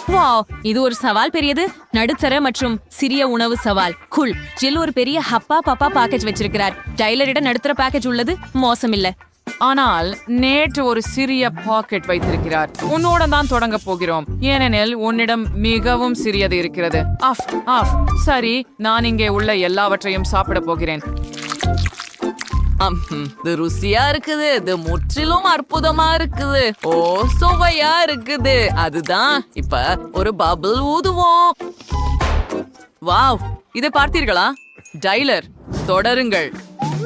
Wow, இது ஒரு சவால் பெரியது. நடுத்தர மற்றும் சிறிய உணவு சவால். குல். ஜில் ஒரு பெரிய ஹப்பா பப்பா பேக்கேஜ் வச்சிருக்கிறார். டைலரிடம் நடுத்தர பேக்கேஜ் உள்ளது. மோசமில்ல. ஆனால் நேற்று ஒரு சிறிய பாக்கெட் வைத்திருக்கிறார். உன்னோட தான் தொடங்க போகிறோம், ஏனெனில் உன்னிடம் மிகவும் சிறியது இருக்கிறது. Off off. சரி, நான் இங்கே உள்ள எல்லாவற்றையும் சாப்பிட போகிறேன். இது ருசியா இருக்குது. இது முற்றிலும் அற்புதமா இருக்குது. ஓ, சுவையா இருக்குது. அதுதான். இப்ப ஒரு பபிள் ஊதுவோம். வாவ், இதை பார்த்தீர்களா? டைலர், தொடருங்கள்.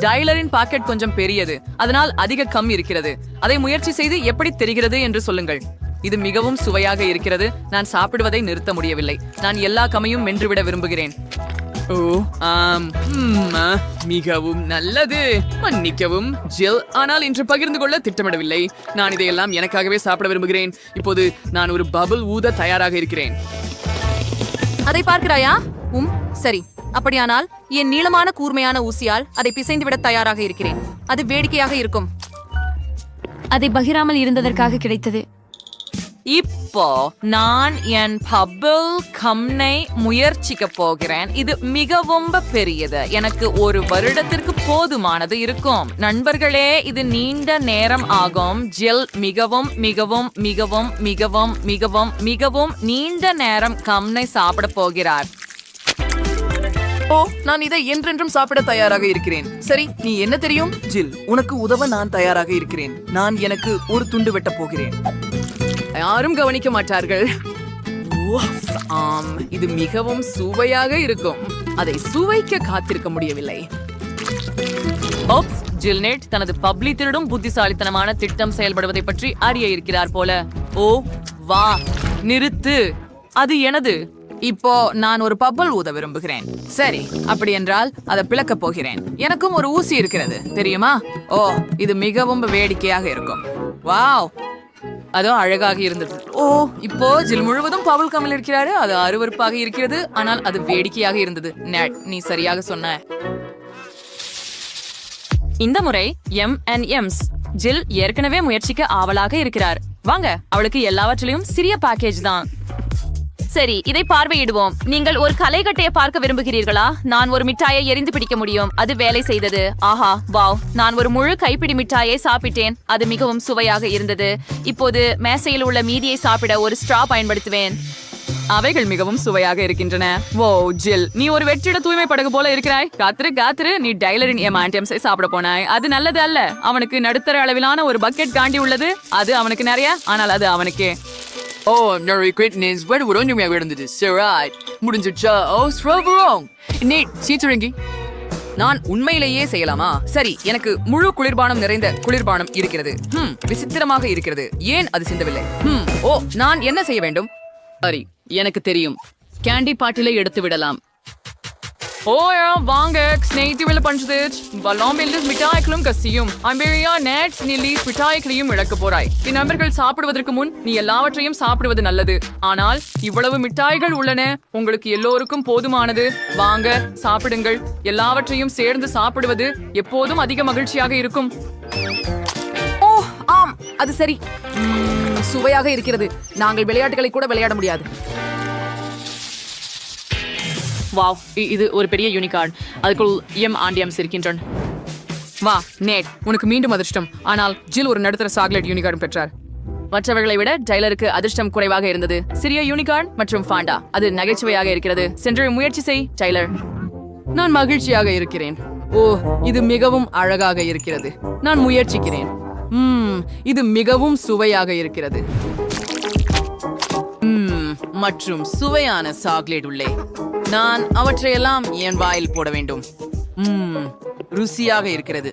டைலரின் பாக்கெட் கொஞ்சம் பெரியது, அதனால் அதிக கம் இருக்கிறது. அதை முயற்சி செய்து எப்படி தெரிகிறது என்று சொல்லுங்கள். இது மிகவும் சுவையாக இருக்கிறது. நான் சாப்பிடுவதை நிறுத்த முடியவில்லை. நான் எல்லா கம்மையும் மென்றுவிட விரும்புகிறேன். ஓ ஆம், மிகவும் நல்லது. மன்னிக்கவும் ஜில், ஆனால் இன்று பகிர்ந்து கொள்ள திட்டமிடவில்லை. நான் இதையெல்லாம் எனக்காகவே சாப்பிட விரும்புகிறேன். இப்போது நான் ஒரு பபிள் ஊத தயாராக இருக்கிறேன். அதை பார்க்கிறாயா? சரி. அப்படியானால் என் நீளமான கூர்மையான ஊசியால் அதை பிசைந்து விட தயாராக இருக்கிறேன். அது வேடிக்கையாக இருக்கும். அதை பகிராமல் இருந்ததற்காக கிடைத்தது. இப்போ நான் என் பபிள் கம்னை முயற்சிக்க போகிறேன். இது மிகவும் பெரியது. எனக்கு ஒரு வருடத்திற்கு போதுமானது இருக்கும். நண்பர்களே, இது நீண்ட நேரம் ஆகும். ஜில் மிகவும் மிகவும் மிகவும் மிகவும் மிகவும் மிகவும் நீண்ட நேரம் கம்னை சாப்பிட போகிறார். ஓ, நான் இதை என்றென்றும் சாப்பிட தயாராக இருக்கிறேன். சரி, நீ என்ன தெரியும்? ஜில், உனக்கு உதவ நான் தயாராக இருக்கிறேன். நான் எனக்கு ஒரு துண்டு வெட்ட போகிறேன். யாரும் கவனிக்க மாட்டார்கள். ஆம், இது மிகவும் சுவையாக இருக்கும். அதை சுவைக்க காத்திருக்க முடியவில்லை. ஓப்ஸ், ஜில்நெட் தனது பப்ளி திருடும் புத்திசாலித்தனமான திட்டம் செயல்படுவதை பற்றி அறிய இருக்கிறார் போல. ஓ வா, நிறுத்து. அது எனது. இப்போ நான் ஒரு பப்பல் ஊத விரும்புகிறேன். சரி, அப்படி என்றால் அதை பிளக்க போகிறேன். எனக்கும் ஒரு ஊசி இருக்கிறது, தெரியுமா? ஓ, இது மிகவும் வேடிக்கையாக இருக்கும். வாவ், அதோ அழகாக இருந்தது. ஓ, இப்போ ஜில் முழுவதும் பபுள் கம்மில் இருக்கிறாரு. அது அருவருப்பாக இருக்கிறது, ஆனால் அது வேடிக்கையாக இருந்தது. நெட், நீ சரியாக சொன்ன. இந்த முறை M&M's. ஜில் ஏற்கனவே முயற்சிக்க ஆவலாக இருக்கிறார். வாங்க, அவளுக்கு எல்லாவற்றிலும் சிறிய பேக்கேஜ் தான். சரி, இதை பார்வையிடுவோம். நீங்கள் ஒரு கலைக்கட்டையை பார்க்க விரும்புகிறீர்களா? நான் ஒரு மிட்டாயை எரிந்து பிடிக்க முடியும். அது வேலை செய்தது. ஆஹா, வாவ், நான் ஒரு முழு கைப்பிடி மிட்டாயை சாப்பிட்டேன். அது மிகவும் சுவையாக இருந்தது. இப்போது மேசையில் உள்ள மீதியை சாப்பிட ஒரு ஸ்ட்ரா பயன்படுத்துவேன். அவைகள் மிகவும் சுவையாக இருக்கின்றன. ஓ ஜில், நீ ஒரு வெற்றிட தூய்மை படகு போல இருக்கிறாய். காத்திரு, நீ டைலரின் M&M's சாப்பிட போனாய். அது நல்லது அல்ல. அவனுக்கு நடுத்தர அளவிலான ஒரு பக்கெட் காண்டி உள்ளது. அது அவனுக்கு நிறைய, ஆனால் அது அவனுக்கே. ஓ, நிறைய குவிட்னஸ் வேறு ஒரு ஒன்றுமையாக இருந்தது. சரி, முடிஞ்சிச்சா? ஓ, ஸ்ட்ராபெரி. நீ சீச்சுருங்கி. நான் உண்மையிலேயே செய்யலாமா? சரி, எனக்கு முழு குளிர்பானம் நிறைந்த குளிர்பானம் இருக்கிறது. விசித்திரமாக இருக்கிறது. ஏன் அது சிந்தவில்லை? ஓ, நான் என்ன செய்ய வேண்டும்? சரி, எனக்கு தெரியும். கேண்டி பாட்டிலை எடுத்து விடலாம். ஓ வாங்க, ஸ்நேகிதிகளை பஞ்சது வல்லாம் எல்லிஸ் மிட்டாய்களும் கசியும். அம்பேரியா நேட்ஸ் நில்லீஸ் மிட்டாய்களையும் இழக்க போறாய். என் நண்பர்கள் சாப்பிடுவதற்கு முன் நீ எல்லாவற்றையும் சாப்பிடுவது நல்லது. ஆனால் இவ்வளவு மிட்டாய்கள் உள்ளன. உங்களுக்கு எல்லோருக்கும் போதுமானது. வாங்க, சாப்பிடுங்கள். எல்லாவற்றையும் சேர்ந்து சாப்பிடுவது எப்போதும் அதிக மகிழ்ச்சியாக இருக்கும். ஓ ஆம், அது சரி. சுவையாக இருக்கிறது. நாங்கள் விளையாட்டுகளை கூட விளையாட முடியாது. வாவ், இது ஒரு பெரிய யூனிகார்ன். அதுக்குள் M&M's இருக்கின்றன. வா நேட், உனக்கு மீண்டும் அதிர்ஷ்டம். ஆனால் ஜில் ஒரு நடுத்தர சாக்லேட் யூனிகார்ன் பெற்றார். மற்றவர்களை விட டைலருக்கு அதிர்ஷ்டம் குறைவாக இருந்தது. சிறிய யூனிகார்ன் மற்றும் ஃபாண்டா. அது நகைச்சுவையாக இருக்கிறது. சென்று முயற்சி செய் டைலர். நான் மகிழ்ச்சியாக இருக்கிறேன். ஓ, இது மிகவும் அழகாக இருக்கிறது. நான் முயற்சிக்கிறேன். இது மிகவும் சுவையாக இருக்கிறது. மற்றும் சுவையான சாக்லேட் உள்ளே. நான் அவற்றையெல்லாம் என் வாயில் போட வேண்டும். ருசியாக இருக்கிறது.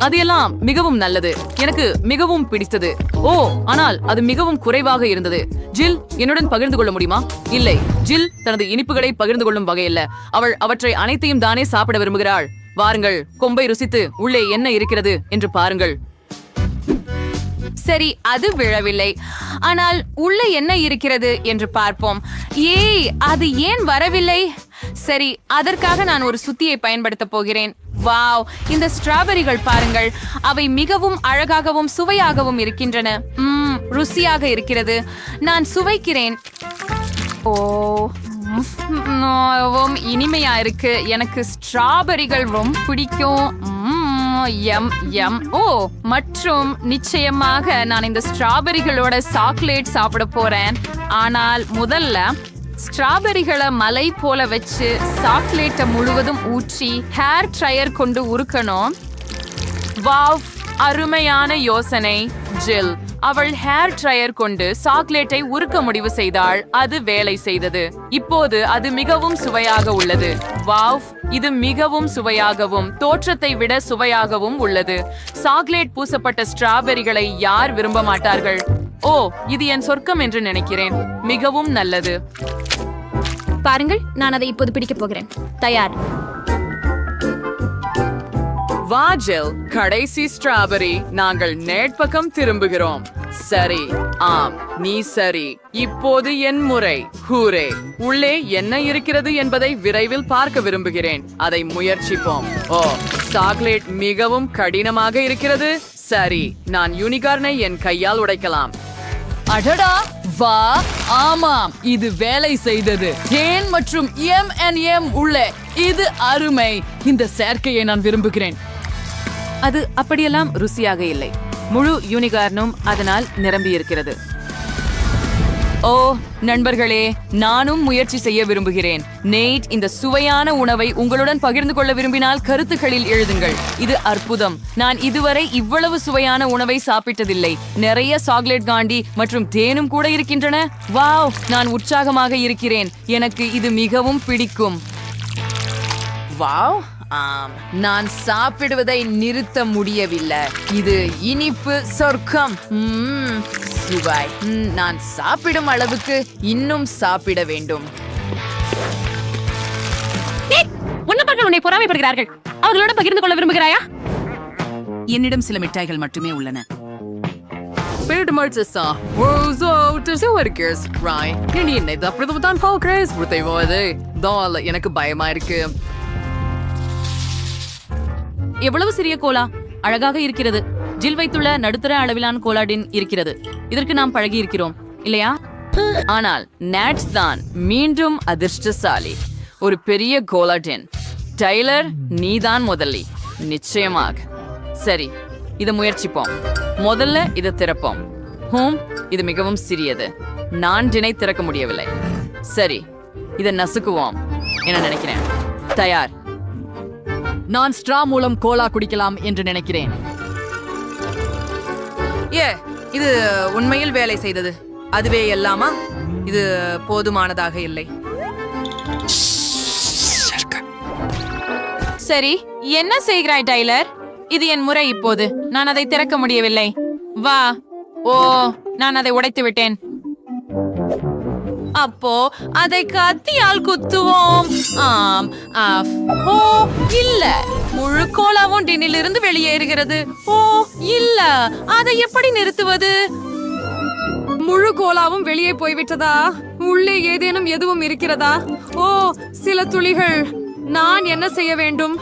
அது எல்லாம் மிகவும் நல்லது. எனக்கு மிகவும் பிடித்தது. ஓ, ஆனால் அது மிகவும் குறைவாக இருந்தது. ஜில், என்னுடன் பகிர்ந்து கொள்ள முடியுமா? இல்லை, ஜில் தனது இனிப்புகளை பகிர்ந்து கொள்ளும் வகையில்ல. அவள் அவற்றை அனைத்தையும் தானே சாப்பிட விரும்புகிறாள். வாருங்கள், கொம்பை ருசித்து உள்ளே என்ன இருக்கிறது என்று பாருங்கள். சரி, அது விழவில்லை. ஆனால் உள்ள என்ன இருக்கிறது என்று பார்ப்போம். ஏய், அது ஏன் வரவில்லை? சரி, அதற்காக நான் ஒரு சுத்தியை பயன்படுத்த போகிறேன். வாவ், இந்த ஸ்ட்ராபெரிகள் பாருங்கள், அவை மிகவும் அழகாகவும் சுவையாகவும் இருக்கின்றன. ருசியாக இருக்கிறது. நான் சுவைக்கிறேன். ஓ, இனிமையா இருக்கு. எனக்கு ஸ்ட்ராபெரிகள் ரொம்ப பிடிக்கும். M M. ஓ, மற்றும் நிச்சயமாக நான் இந்த ஸ்ட்ராபெரிகளோட சாக்லேட் சாப்பிட போறேன். ஆனால் முதல்ல ஸ்ட்ராபெரிகளை மலை போல வச்சு சாக்லேட்டை முழுவதும் ஊற்றி ஹேர் ட்ரையர் கொண்டு உருக்கணும். வாவ், அருமையான யோசனை ஜில். அவள் ஹேர் ட்ரையர் கொண்டு சாக்லேட்டை உருக்க முடிவு செய்தாள். அது வேலை செய்தது. இப்போது அது மிகவும் சுவையாக உள்ளது. வாவ், இது மிகவும் சுவையாகவும் தோற்றத்தை விட சுவையாகவும் உள்ளது. சாக்லேட் பூசப்பட்ட ஸ்ட்ராபெரிகளை யார் விரும்ப மாட்டார்கள்? ஓ, இது என் சொர்க்கம் என்று நினைக்கிறேன். மிகவும் நல்லது. பாருங்கள், நான் அதை இப்போது பிடிக்கப் போகிறேன். தயார். வா ஜில், கடைசி ஸ்ட்ராபெரி. நாங்கள் நேட் பக்கம் திரும்புகிறோம். சரி, ஆம், நீ சரி. இப்போது என் முறை. ஹூரே! உள்ளே என்ன இருக்கிறது என்பதை விரைவில் பார்க்க விரும்புகிறேன். அதை முயற்சிப்போம். ஓ, சாக்லேட் மிகவும் கடினமாக இருக்கிறது. சரி, நான் யூனிகார்னை என் கையால் உடைக்கலாம். அடடா, வா, ஆமாம், இது வேலை செய்தது. தேன் மற்றும் M&M உள்ளே. இது அருமை. இந்த சேர்க்கையை நான் விரும்புகிறேன். அது அப்படியெல்லாம் ருசியாக இல்லை. முழு யூனிகார்னும் அதனால் நிரம்பி இருக்கிறது. ஓ நண்பர்களே, நானும் முயற்சி செய்ய விரும்புகிறேன். நேட் இந்த சுவையான உணவை உங்களுடன் பகிர்ந்து கொள்ள விரும்பினால் கருத்துக்களில் எழுதுங்கள். இது அற்புதம். நான் இதுவரை இவ்வளவு சுவையான உணவை சாப்பிட்டதில்லை. நிறைய சாக்லேட் காண்டி மற்றும் தேனும் கூட இருக்கின்றன. வாவ், நான் உற்சாகமாக இருக்கிறேன். எனக்கு இது மிகவும் பிடிக்கும். வாவ், ஆம், நான் சாப்பிடுவதை நிறுத்த முடியவில்லை. இது இனிப்பு சொர்க்கம். சுவை. நான் சாப்பிடும் அளவுக்கு இன்னும் சாப்பிட வேண்டும். உன்னவர்கள் உன்னை பொறாமைப்படுகிறார்கள். அவர்களோட பகிர்ந்து கொள்ள விரும்புகிறாயா? என்னிடம் சில மிட்டாய்கள் மட்டுமே உள்ளன. எனக்கு பயமா இருக்கு. எவ்வளவு சிறிய கோலா! அழகாக இருக்கிறது. ஜில் வைத்துள்ள நடுத்தர அளவிலான கோலாடின் இருக்கிறது. இதற்கு நாம் பழகி இருக்கிறோம் இல்லையா? ஆனால் நேட் தான் மீண்டும் அதிர்ஷ்டசாலி. ஒரு பெரிய கோலாடின். டைலர், நீதான் முதலி. நிச்சயமாக. சரி, இதை முயற்சிப்போம். முதல்ல இதை திறப்போம். இது மிகவும் சிறியது. நான் டினை திறக்க முடியவில்லை. சரி, இதை நசுக்குவோம் என நினைக்கிறேன். தயார். நான் ஸ்ட்ரா மூலம் கோலா குடிக்கலாம் என்று நினைக்கிறேன். இது உண்மையில் வேலை செய்தது. அதுவே எல்லாமா? இது போதுமானதாக இல்லை. சரி, என்ன செய்கிறாய் டைலர்? இது என் முறை இப்போது. நான் அதை திறக்க முடியவில்லை. வா. ஓ, நான் அதை உடைத்து விட்டேன். அப்போ அதை கத்தியால் குத்துவோம். ஆம். ஓ இல்ல, முழு கோலாவும் டின்னிலிருந்து வெளியேறுகிறது. ஓ இல்ல, அதை எப்படி நிறுத்துவது? முழு கோலாவும் வெளியே போய்விட்டதா? உள்ளே ஏதேனும் எதுவும் இருக்கிறதா? ஓ, சில துளிகள். நான் என்ன செய்ய வேண்டும்?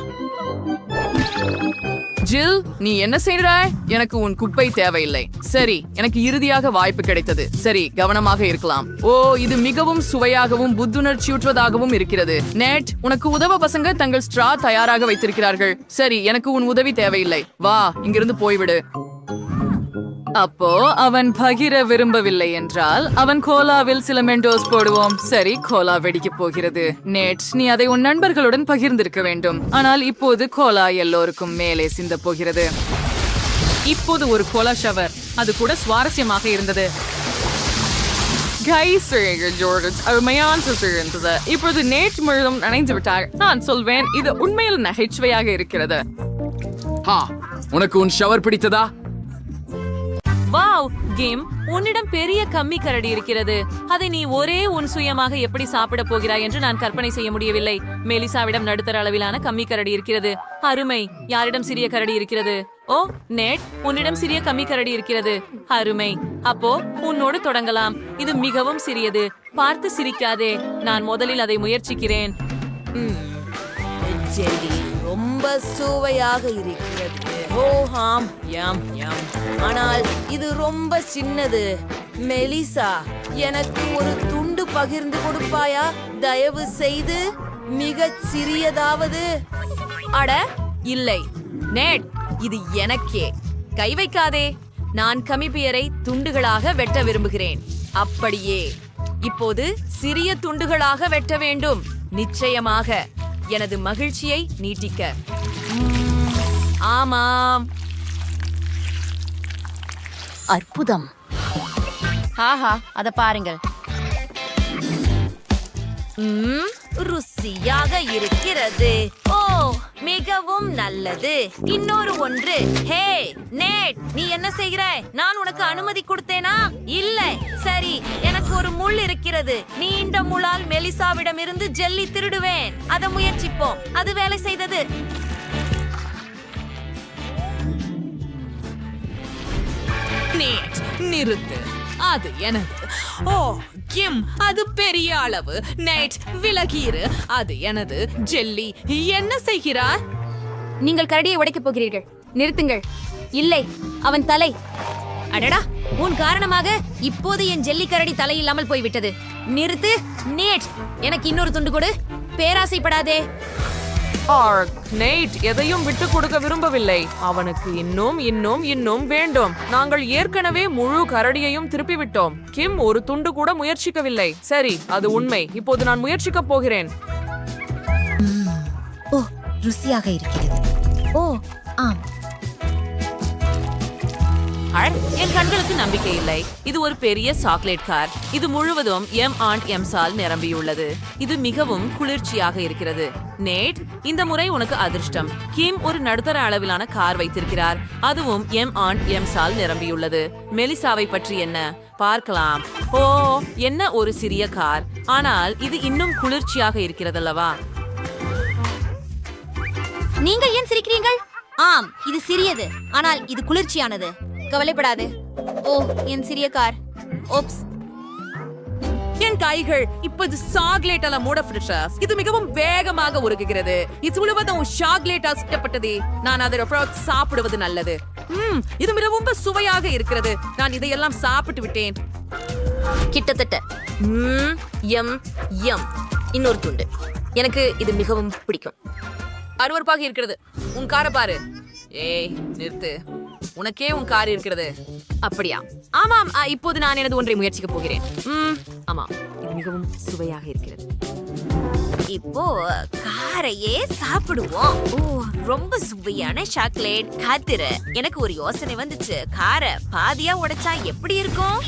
ஜில், நீ என்ன செய்கிறாய்? எனக்கு உன் குப்பை தேவையில்லை. சரி, எனக்கு இறுதியாக வாய்ப்பு கிடைத்தது. சரி, கவனமாக இருக்கலாம். ஓ, இது மிகவும் சுவையாகவும் புத்துணர்ச்சியூற்றுவதாகவும் இருக்கிறது. நேட், உனக்கு உதவ பசங்க தங்கள் ஸ்ட்ரா தயாராக வைத்திருக்கிறார்கள். சரி, எனக்கு உன் உதவி தேவையில்லை. வா, இங்கிருந்து போய்விடு. அப்போ அவன் பகிர விரும்பவில்லை என்றால் அவன் கோலாவில் சில மெண்டோஸ் போடுவோம். சரி, கோலா வெடிக்க போகிறது. நேட், நீ அதை உன் நண்பர்களுடன் பகிர்ந்திருக்க வேண்டும். ஆனால் இப்போது கோலா எல்லோருக்கும் மேலே சிந்த போகிறது. இப்போது ஒரு கோலா ஷவர். அது கூட சுவாரஸ்யமாக இருந்தது. இப்போது நேட் முழுதும் நனைந்து விட்டார். நான் சொல்வேன், இது உண்மையில் நகைச்சுவையாக இருக்கிறது. உனக்கு உன் ஷவர் பிடித்ததா? வாவ் கேம், உன்னிடம் பெரிய கம்மி கரடி இருக்கிறது. அதை நீ ஒரே உன் சுயமாக எப்படி சாப்பிட போகிறாய் என்று நான் கற்பனை செய்ய முடியவில்லை. மெலிசாவிடம் நடுத்தர அளவிலான கம்மி கரடி இருக்கிறது. அருமை. யாரிடம் சிறிய கரடி இருக்கிறது? ஓ நேட், உன்னிடம் சிறிய கம்மி கரடி இருக்கிறது. அருமை. அப்போ உன்னோடு தொடங்கலாம். இது மிகவும் சிறியது. பார்த்து சிரிக்காதே. நான் முதலில் அதை முயற்சிக்கிறேன். ரொம்ப சுவையாக இருக்கிறது. ஓ ஆம், யம் யம். ஆனால் இது ரொம்ப சின்னது. மெலிசா, எனக்கு ஒரு துண்டு பகிர்ந்து கொடுப்பாயா? தயவு செய்து, மிகச் சிறியதாவது. அட இல்லை நேட், இது எனக்கே. கை வைக்காதே. நான் கமிபியரை துண்டுகளாக வெட்ட விரும்புகிறேன். அப்படியே. இப்போது சிறிய துண்டுகளாக வெட்ட வேண்டும். நிச்சயமாக எனது மகிழ்ச்சியை நீட்டிக்க. ஆமாம், அற்புதம். ஆஹா, அத பாருங்கள். ருசியாக இருக்கிறது. ஓ, மிகவும் நல்லது. இன்னொரு ஒன்று. ஹே நேட், நீ என்ன செய்கிறாய்? நான் உனக்கு அனுமதி கொடுத்தேனா? இல்லை. சரி, எனக்கு ஒரு முள் இருக்கிறது. நீண்ட முள்ளால் மெலிசாவிடம் இருந்து ஜெல்லி திருடுவேன். அதை முயற்சிப்போம். அது வேலை செய்தது. நேட், நிறுத்து. அது எனது. ஓ கிம், அது பெரிய அளவு. நைட், விலகீரு. அது எனது. ஜெல்லி, என்ன செய்கிறார்? நீங்கள் கரடியை உடைக்கப் போகிறீர்கள். நிறுத்துங்கள். இல்லை, அவன் தலை. அடடா, உன் காரணமாக இப்போது என் ஜெல்லி கரடி தலை இல்லாமல் போய்விட்டது. நிறுத்து. நேட், எனக்கு இன்னொரு துண்டு கொடு. பேராசைப்படாதே. நெய்ட் எதையும் விட்டு கொடுக்க விரும்பவில்லை. அவனுக்கு இன்னும் இன்னும் இன்னும் வேண்டும். நாங்கள் ஏற்கனவே முழு கரடியையும் திருப்பி விட்டோம். கிம் ஒரு துண்டு கூட முயற்சிக்கவில்லை. சரி, அது உண்மை. இப்போது நான் முயற்சிக்க போகிறேன். ஓ, ருசியாக இருக்கிறது. ஓ ஆம். என் கண்களுக்கு நம்பிக்கை இல்லை. இது ஒரு பெரிய சாக்லேட் கார். இது முழுவதும் M&M's-ஆல் நிரம்பியுள்ளது. இது மிகவும் குளிர்ச்சியாக இருக்கிறது. நேட், இந்த முறை உனக்கு அதிர்ஷ்டம். கிம் ஒரு நடுத்தர அளவிலான கார் வைத்திருக்கிறார். அதுவும் M&M's-ஆல் நிரம்பியுள்ளது. மெலிசாவை பற்றி என்ன? பார்க்கலாம். ஓ, என்ன ஒரு சிறிய கார். ஆனால் இது இன்னும் குளிர்ச்சியாக இருக்கிறதல்லவா? நீங்கள் ஏன் சிரிக்கிறீர்கள்? ஆம், இது சிறியது, ஆனால் இது குளிர்ச்சியானது. கவலைப்படாதே. ஓ, என் சிறிய கார். ஓப்ஸ். என் கைகள் இப்போது சாக்லேட்டால மூடப்பட்டுள்ளது. இது மிகவும் வேகமாக உருகுகிறது. இது முழுவதும் சாக்லேட்டால் சுட்டப்பட்டது. நான் அதை சாப்பிடுவது நல்லது. இது மிகவும் சுவையாக இருக்கிறது. நான் இதையெல்லாம் சாப்பிட்டு விட்டேன். கிட்டத்தட்ட. M M. இன்னொரு துண்டு. எனக்கு இது மிகவும் பிடிக்கும். அருவருப்பாக இருக்கிறது. உன் காரை பாரு. ஏய், நிறுத்து. உனக்கே உன் கார் இருக்கிறது. அப்படியா? ஆமாம். இப்போது நான் எனது ஒன்றை முயற்சிக்க போகிறேன். ஆமாம், இது மிகவும் சுவையாக இருக்கிறது. இப்போ காரையே சாப்பிடுவோம். ஓ, ரொம்ப சுவையான சாக்லேட். காத்திர, எனக்கு ஒரு யோசனை வந்துச்சு. காரை பாதியா உடைச்சா எப்படி இருக்கும்?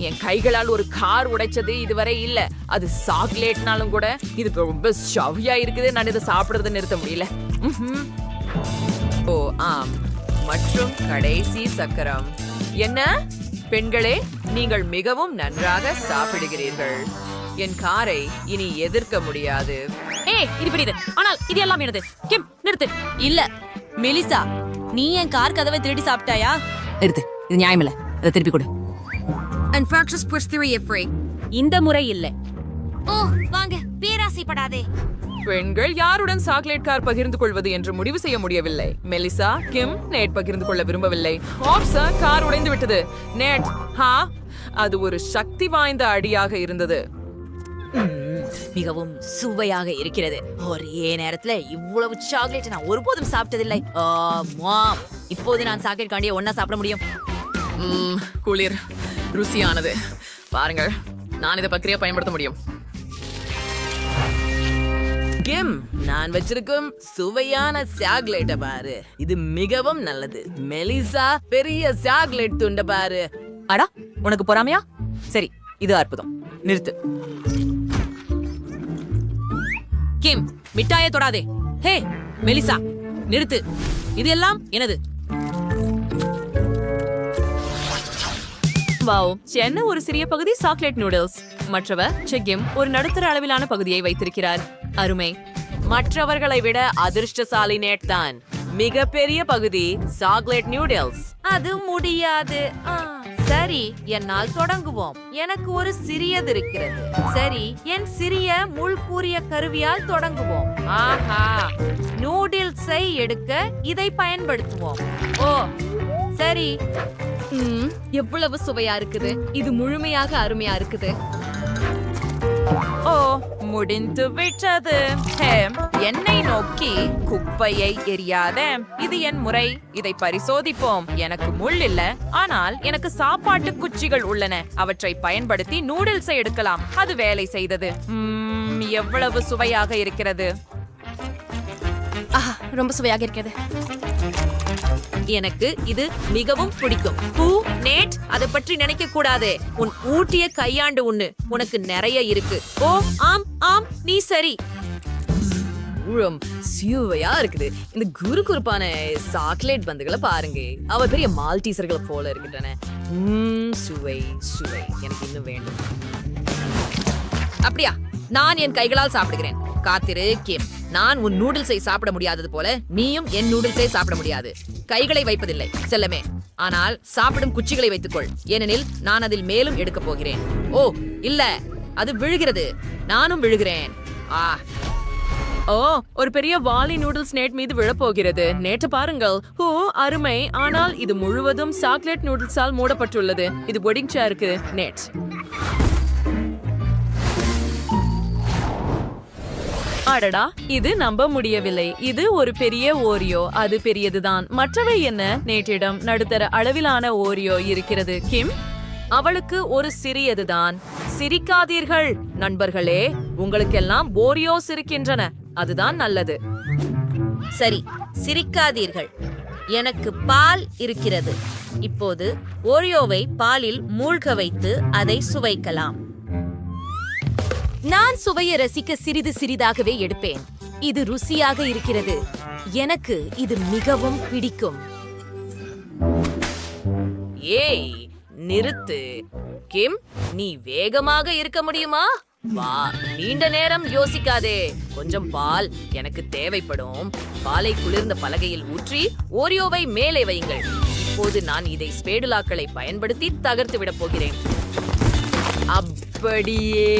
என் கைகளால் ஒரு கார் உடைச்சது இதுவரை இல்ல. அது சாக்லேட்னாலும் கூட இது ரொம்ப சுவையா இருக்குது. நான் இதை சாப்பிடுறதை நிறுத்த முடியல. ஓ ஆம். மற்றும் கடைசி சக்கரம். என்ன பெண்களே, நீங்கள் மிகவும் நன்றாக சாப்பிடுகிறீர்கள். என் காரை இனி எதிர்க்க முடியாது. இது பெரியது, ஆனால் இது எல்லாம் எனது. கிம், நிறுத்து. இல்ல மெலிசா, நீ என் கார் கதவை திருடி சாப்பிட்டாயா? நிறுத்து. இது நியாயமில்ல. அதை திருப்பி கொடு. And purchase push 3 if free. இந்த முறை இல்ல. ஓ, வாங்க, பேராசைப்படாதே. பெண்கள் யாருடன் சாக்லேட் கார் பகிர்ந்து கொள்வது என்று முடிவு செய்ய முடியவில்லை. மெலிசா, கிம், நேட் பகிர்ந்து கொள்ள விரும்பவில்லை. ஆப்ஸா, கார் உடைந்து விட்டது. நேட், அது ஒரு சக்தி வாய்ந்த அடியாக இருந்தது. மிகவும் சுவையாக இருக்கிறது. ஒரே நேரத்துல இவ்வளவு சாக்லேட் நான் ஒருபோதும் சாப்பிட்டதில்லை. இப்போது நான் சாக்லேட் காண்டியை ஒன்னா சாப்பிட முடியும். குளிர், ருசியானது. பாருங்கள், நான் இதை பக்கரியா பயன்படுத்த முடியும். கிம், நான் வச்சிருக்கும் சுவையான சாக்லேட்டை பாரு. இது மிகவும் நல்லது. மெலிசா, பெரிய சாக்லேட் துண்ட பாரு. அடா, உனக்கு பொறாமையா? சரி, இது அற்புதம். நிறுத்து. கிம், மிட்டாயை தொடாதே. ஹே மெலிசா, நிறுத்து. இது எல்லாம் எனது. வாவ், சென்னை ஒரு சிறிய பகுதி சாக்லேட் நூடுல்ஸ். மற்றவர் செக்கிம் ஒரு நடுத்தர அளவிலான பகுதியை வைத்திருக்கிறார். அருமை. மற்றவர்களை விட அதிர்ஷ்டசாலி நேட் தான். மிகப்பெரிய பகுதி சாக்லேட் நூடுல்ஸ். அது முடியாது. சரி, என்னால் தொடங்குவோம். எனக்கு ஒரு சிறியது இருக்கிறது. சரி, என் சிறிய முள்கூரிய கருவியால் தொடங்குவோம். ஆஹா, நூடில்ஸை எடுக்க இதை பயன்படுத்துவோம். ஓ சரி, எவ்வளவு சுவையா இருக்குது. இது முழுமையாக அருமையா இருக்குது. ஓ முடிந்து விட்டது. ஹேம், என்னை நோக்கி குப்பையை எரியாத. இது என் முறை. இதை பரிசோதிப்போம். எனக்கு முள் இல்ல, ஆனால் எனக்கு சாப்பாட்டு குச்சிகள் உள்ளன. அவற்றை பயன்படுத்தி நூடுல்ஸை எடுக்கலாம். அது வேலை செய்தது. எவ்வளவு சுவையாக இருக்கிறது. ரொம்ப சுவையாக இருக்கிறது. எனக்கு இது மிகவும் பிடிக்கும். நேட், அதை பற்றி நினைக்க கூடாது. உன் ஊட்டிய கையாண்டு உண்ணு. உனக்கு நிறைய இருக்கு. ஓ ஆம் ஆம், நீ சரி. சுவையா இருக்குது. இந்த குறுகுறுப்பான சாக்லேட் பந்துகளை பாருங்க. அவ பெரிய மால்டீசர்களை போல இருக்கின்றன. சுவை சுவை எனக்கு இன்னும் வேண்டும். அப்படியா, நான் என் கைகளால் சாப்பிடுகிறேன். காத்திரு கிம். நான் உன் நூடுல்ஸை சாப்பிட முடியாதது போல நீயும் என் நூடுல்ஸை சாப்பிட முடியாது. கைகளை வைப்பதில்லை செல்லமே, ஆனால் சாப்பிடும் குச்சிகளை வைத்துக்கொள். ஏனெனில் நான் அதில் மேலும் எடுக்க போகிறேன். ஓ இல்ல, அது விழுகிறது. நானும் விழுகிறேன். ஓ, ஒரு பெரிய வாலி நூடுல்ஸ் நேட் மீது விழப்போகிறது. நேற்று பாருங்கள். ஓ அருமை. ஆனால் இது முழுவதும் சாக்லேட் நூடுல்ஸால் மூடப்பட்டுள்ளது. இது ஒடிங்சா இருக்கு. நேட், அடடா, இது நம்ப முடியவில்லை. இது ஒரு பெரிய ஓரியோ. அது பெரியதுதான். மற்றவை என்ன? நேற்றிடம் நடுத்தர அளவிலான ஓரியோ இருக்கிறது. கிம், அவளுக்கு ஒரு சிறியதுதான். சிரிக்காதீர்கள் நண்பர்களே, உங்களுக்கெல்லாம் ஓரியோஸ் இருக்கின்றன. அதுதான் நல்லது. சரி, சிரிக்காதீர்கள். எனக்கு பால் இருக்கிறது. இப்போது ஓரியோவை பாலில் மூழ்க வைத்து அதை சுவைக்கலாம். நான் சுவையை ரசிக்க சிறிது சிறிதாகவே எடுப்பேன். இது ருசியாக இருக்கிறது. எனக்கு இது மிகவும் பிடிக்கும். ஏய் நிறுத்து கிம், நீ வேகமாக இருக்க முடியுமா? வா, நீண்ட நேரம் யோசிக்காதே. கொஞ்சம் பால் எனக்கு தேவைப்படும். பாலை குளிர்ந்த பலகையில் ஊற்றி ஓரியோவை மேலே வையுங்கள். இப்போது நான் இதை ஸ்பேடுலாக்களை பயன்படுத்தி தகர்த்து விட போகிறேன். அப்படியே,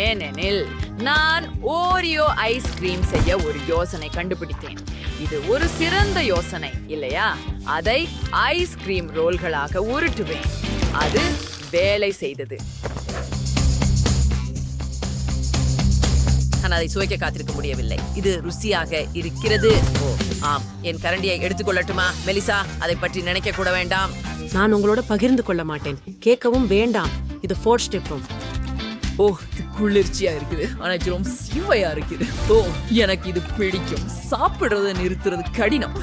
ஏனெனில் நான் ஓரியோ ஐஸ்கிரீம் செய்ய ஒரு யோசனை கண்டுபிடித்தேன். இது ஒரு சிறந்த யோசனை இல்லையா? அதை ஐஸ்கிரீம் ரோல்களாக உருட்டுவேன். அது வேலை செய்தது. நான் அதை சுவைக்க காத்திருக்க முடியவில்லை. இது ருசியாக இருக்கிறது. ஓ ஆம், என் கரண்டியை எடுத்துக்கொள்ளட்டுமா? மெலிசா, அதை பற்றி நினைக்க கூட வேண்டாம். நான் உங்களோட பகிர்ந்து கொள்ள மாட்டேன். கேட்கவும் வேண்டாம். இது 4 ஸ்டெப்பும். ஓ, இது குளிர்ச்சியா இருக்குது. ஆனா இது ரொம்ப சுவையா இருக்குது. ஓ, எனக்கு இது பிடிக்கும். சாப்பிடுறத நிறுத்துறது கடினம்.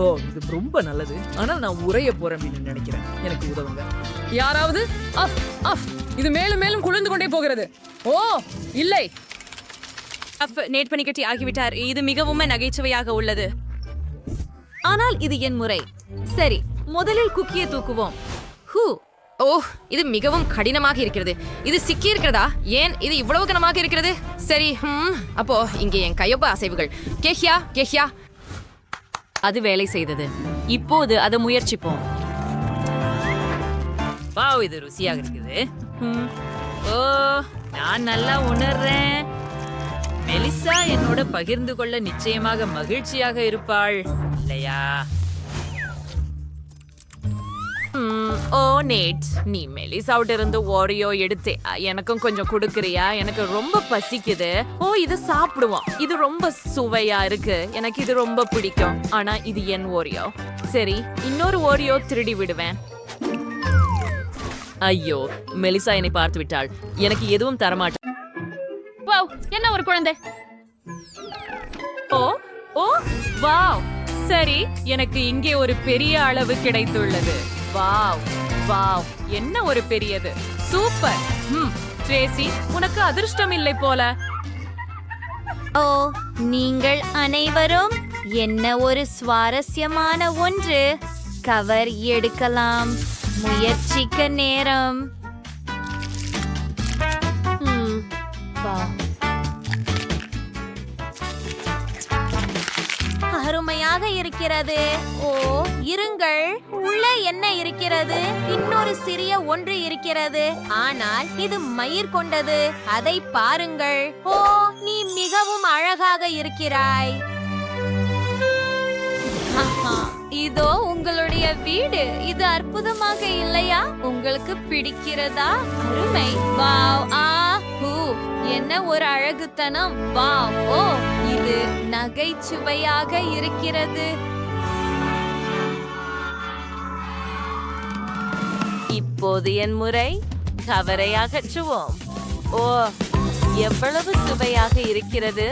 ஓ, இது ரொம்ப நல்லது. ஆனா நான் உரைய போறேன் அப்படின்னு நினைக்கிறேன். எனக்கு உதவுங்க யாராவது. இது மேலும் மேலும் குளிர்ந்து கொண்டே போகிறது. ஓ இல்லை, நேட் பனிக்கட்டி ஆகிவிட்டார். இது மிகவும் நகைச்சுவையாக உள்ளது. ஆனால் இது என் முறை. சரி, முதலில் குக்கியை தூக்குவோம். ஓ, இது மிகவும் கடினமாக இருக்கிறது. இது சிக்கி இருக்கிறதா? ஏன் இது இவ்வளவு கனமாக இருக்கிறது? சரி, அப்போ இங்கே என் கையொப்ப அசைவுகள். கேஹ்யா கேஹ்யா. அது வேலை செய்தது. இப்போது அதை முயற்சிப்போம். வாவ், இது ருசியாக இருக்குது. ஓ, நான் நல்லா உணர்றேன். மெலிசா என்னோட பகிர்ந்து கொள்ள நிச்சயமாக மகிழ்ச்சியாக இருப்பாள் இல்லையா? ஓ நேட், நீ மெலிசாவிட்ட இருந்து ஓரியோ எடுத்து எனக்கும் கொஞ்சம் கொடுக்கறியா? எனக்கு ரொம்ப பசிக்குது. ஓ, இது சாப்பிடுவோம். இது ரொம்ப சுவையா இருக்கு. எனக்கு இது ரொம்ப பிடிக்கும். ஆனா இது என் ஓரியோ. சரி, இன்னொரு ஓரியோ திருடி விடுவேன். ஐயோ, மெலிசா என்னை பார்த்து விட்டாள். எனக்கு எதுவும் தரமாட்டேன். என்ன ஒரு குழந்தை. ஓ ஓ வாவ். சரி, எனக்கு இங்கே ஒரு பெரிய அளவு கிடைத்துள்ளது. வாவ் வாவ், என்ன ஒரு பெரியது. சூப்பர். ட்ரேசி, உனக்கு அதிர்ஷ்டம் இல்லை போல. ஓ, நீங்கள் அனைவரும் என்ன ஒரு சுவாரஸ்யமான ஒன்று. கவர் எடுக்கலாம். முயற்சிக்க நேரம். அருமையாக இருக்கிறது. ஓ இருங்கள், உள்ள என்ன இருக்கிறது? இன்னொரு சிறிய ஒன்று இருக்கிறது, ஆனால் இது மயிர் கொண்டது. அதை பாருங்கள். ஓ நீ மிகவும் அழகாக இருக்கிறாய். இதோ உங்களுடைய வீடு. இது அற்புதமாக இல்லையா? உங்களுக்கு பிடிக்கிறதா? அருமை. வாவ். என்ன ஒரு அழகுத்தனம். வாவ். ஓ இது நகைச்சுவையாக இருக்கிறது. இப்போது என் முறை. கவரை அகற்றுவோம். ஓ எவ்வளவு சுவையாக இருக்கிறது.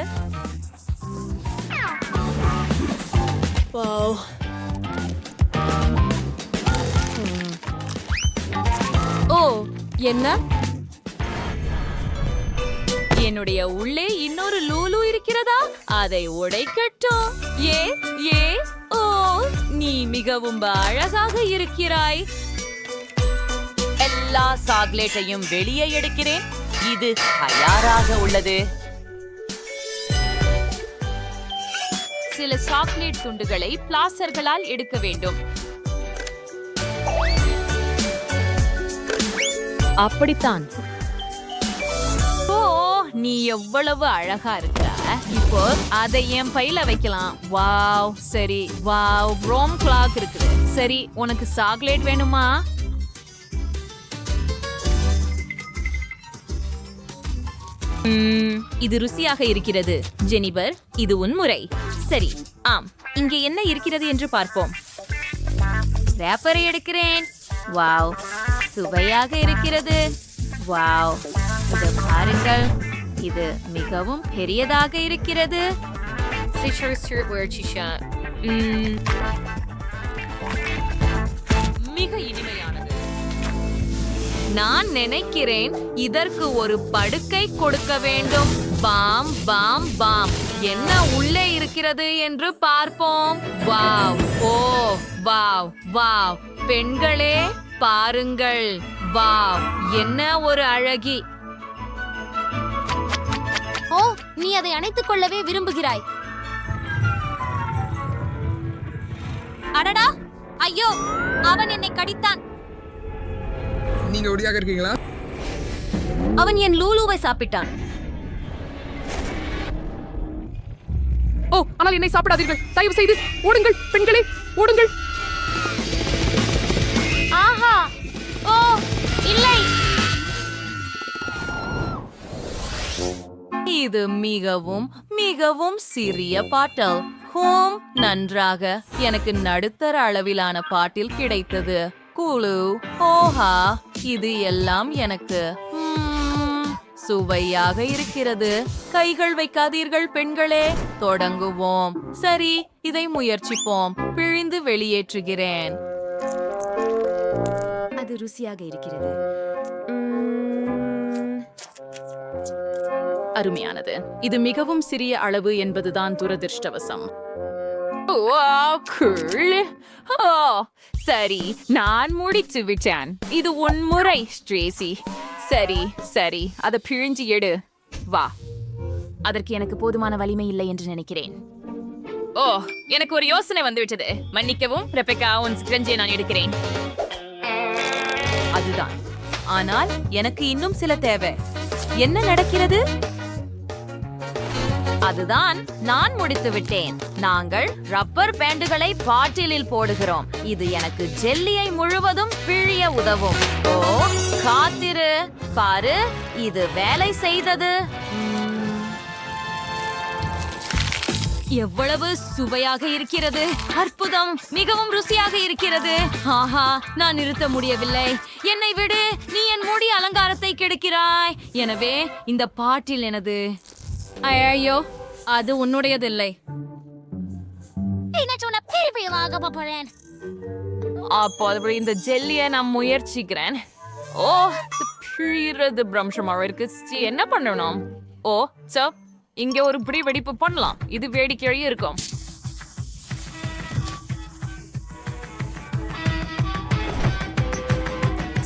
ஓ என்ன? என்னுடைய உள்ளே இன்னொரு லூலு இருக்கிறதா? அதை உடைக்கட்டும். ஏ ஏ ஓ நீ மிகவும் அழகாக இருக்கிறாய். எல்லா சாக்லேட்டையும் வெளியே எடுக்கிறேன். இது தயாராக உள்ளது. சில சாக்லேட் துண்டுகளை பிளாஸ்டர்களால் எடுக்க வேண்டும். அப்படித்தான். ஓ நீ எவ்வளவு அழகா இருக்க. இப்போ அதை என் பையில வைக்கலாம். வாவ். சரி. வாவ். ரோம் கிளாக் இருக்குது. சரி, உனக்கு சாக்லேட் வேணுமா? இது ருசியாக இருக்கிறது. ஜெனிபர், இது உன் முறை. சரி. ஆம், இங்கே என்ன இருக்கிறது என்று பார்ப்போம். ரேப்பரை எடுக்கிறேன். வாவ், சுவையாக இருக்கிறது. வாவ், இது பாருங்கள். இது மிகவும் பெரியதாக இருக்கிறது. மிக இனிமையானது. நான் நினைக்கிறேன் இதற்கு ஒரு படுக்கை கொடுக்க வேண்டும். பாம் பாம் பாம். என்ன உள்ளே இருக்கிறது என்று பார்ப்போம். வாவ். Oh wow wow. பெண்களே பாருங்கள். வாவ், என்ன ஒரு அழகி. ஓ நீ அதை அணைத்துக் கொள்ளவே விரும்புகிறாய். அடடா, ஐயோ, அவன் என்னை கடித்தான். நீங்க ஒடியாக இருக்கீங்களா? அவன் என் லூலுவை சாப்பிட்டான். ஓ ஆனால் என்னை சாப்பிடாதீர்கள், தயவு செய்து ஓடுங்கள் பெண்களே, ஓடுங்கள். ஆஹா, ஓ இல்லை. இது மிகவும் மிகவும் சிறிய பாட்டில். ஹோம், நன்றாக. எனக்கு நடுத்தர அளவிலான பாட்டில் கிடைத்தது. குழு. ஓஹா, இது எல்லாம் எனக்கு சுவையாக இருக்கிறது. கைகள் வைக்காதீர்கள் பெண்களே. தொடங்குவோம். சரி, இதை முயற்சிப்போம். பிழிந்து வெளியேற்றுகிறேன். அது ருசியாக இருக்கிறது. அருமையானது. இது மிகவும் சிறிய அளவு என்பதுதான் துரதிர்ஷ்டவசம். சரி, நான் முடித்து விட்டேன். இது உன் முறை, ஸ்ட்ரேசி. சரி சரி, அதை பிழிஞ்சு எடு. வா. அதற்கு எனக்கு போதுமான வலிமை இல்லை என்று நினைக்கிறேன். ஓ, எனக்கு ஒரு யோசனை வந்துவிட்டது. மன்னிக்கவும் ரெபெக்கா, உன் ஸ்க்ரஞ்சியை நான் எடுக்கிறேன். அதுதான். ஆனால் எனக்கு இன்னும் சில தேவை. என்ன நடக்கிறது? அதுதான், நான் முடித்து விட்டேன். நாங்கள் ரப்பர் பேண்டுகளை பாட்டிலில் போடுகிறோம். இது எனக்கு ஜெல்லியை முழுவதும் பிழிய உதவும். ஓ காத்திரு, பாரு, இது வேலை செய்தது. எவ்வளவு சுவையாக இருக்கிறது. அற்புதம். மிகவும் ருசியாக இருக்கிறது. ஆஹா, நான் நிறுத்த முடியவில்லை. என்னை விடு, நீ என் முடி அலங்காரத்தை கெடுக்கிறாய். எனவே இந்த பாட்டில் எனது. ஐயோ, அது உன்னுடையதில்லை. அப்போ இந்த ஜெல்லியை நான் முயற்சிக்கிறேன். ஓ, பிழிறது பிரம்சமாக இருக்கு. என்ன பண்ணணும்? ஓ சோ, இங்க ஒரு பிடி வெடிப்பு பண்ணலாம். இது வேடிக்கையாக இருக்கும்.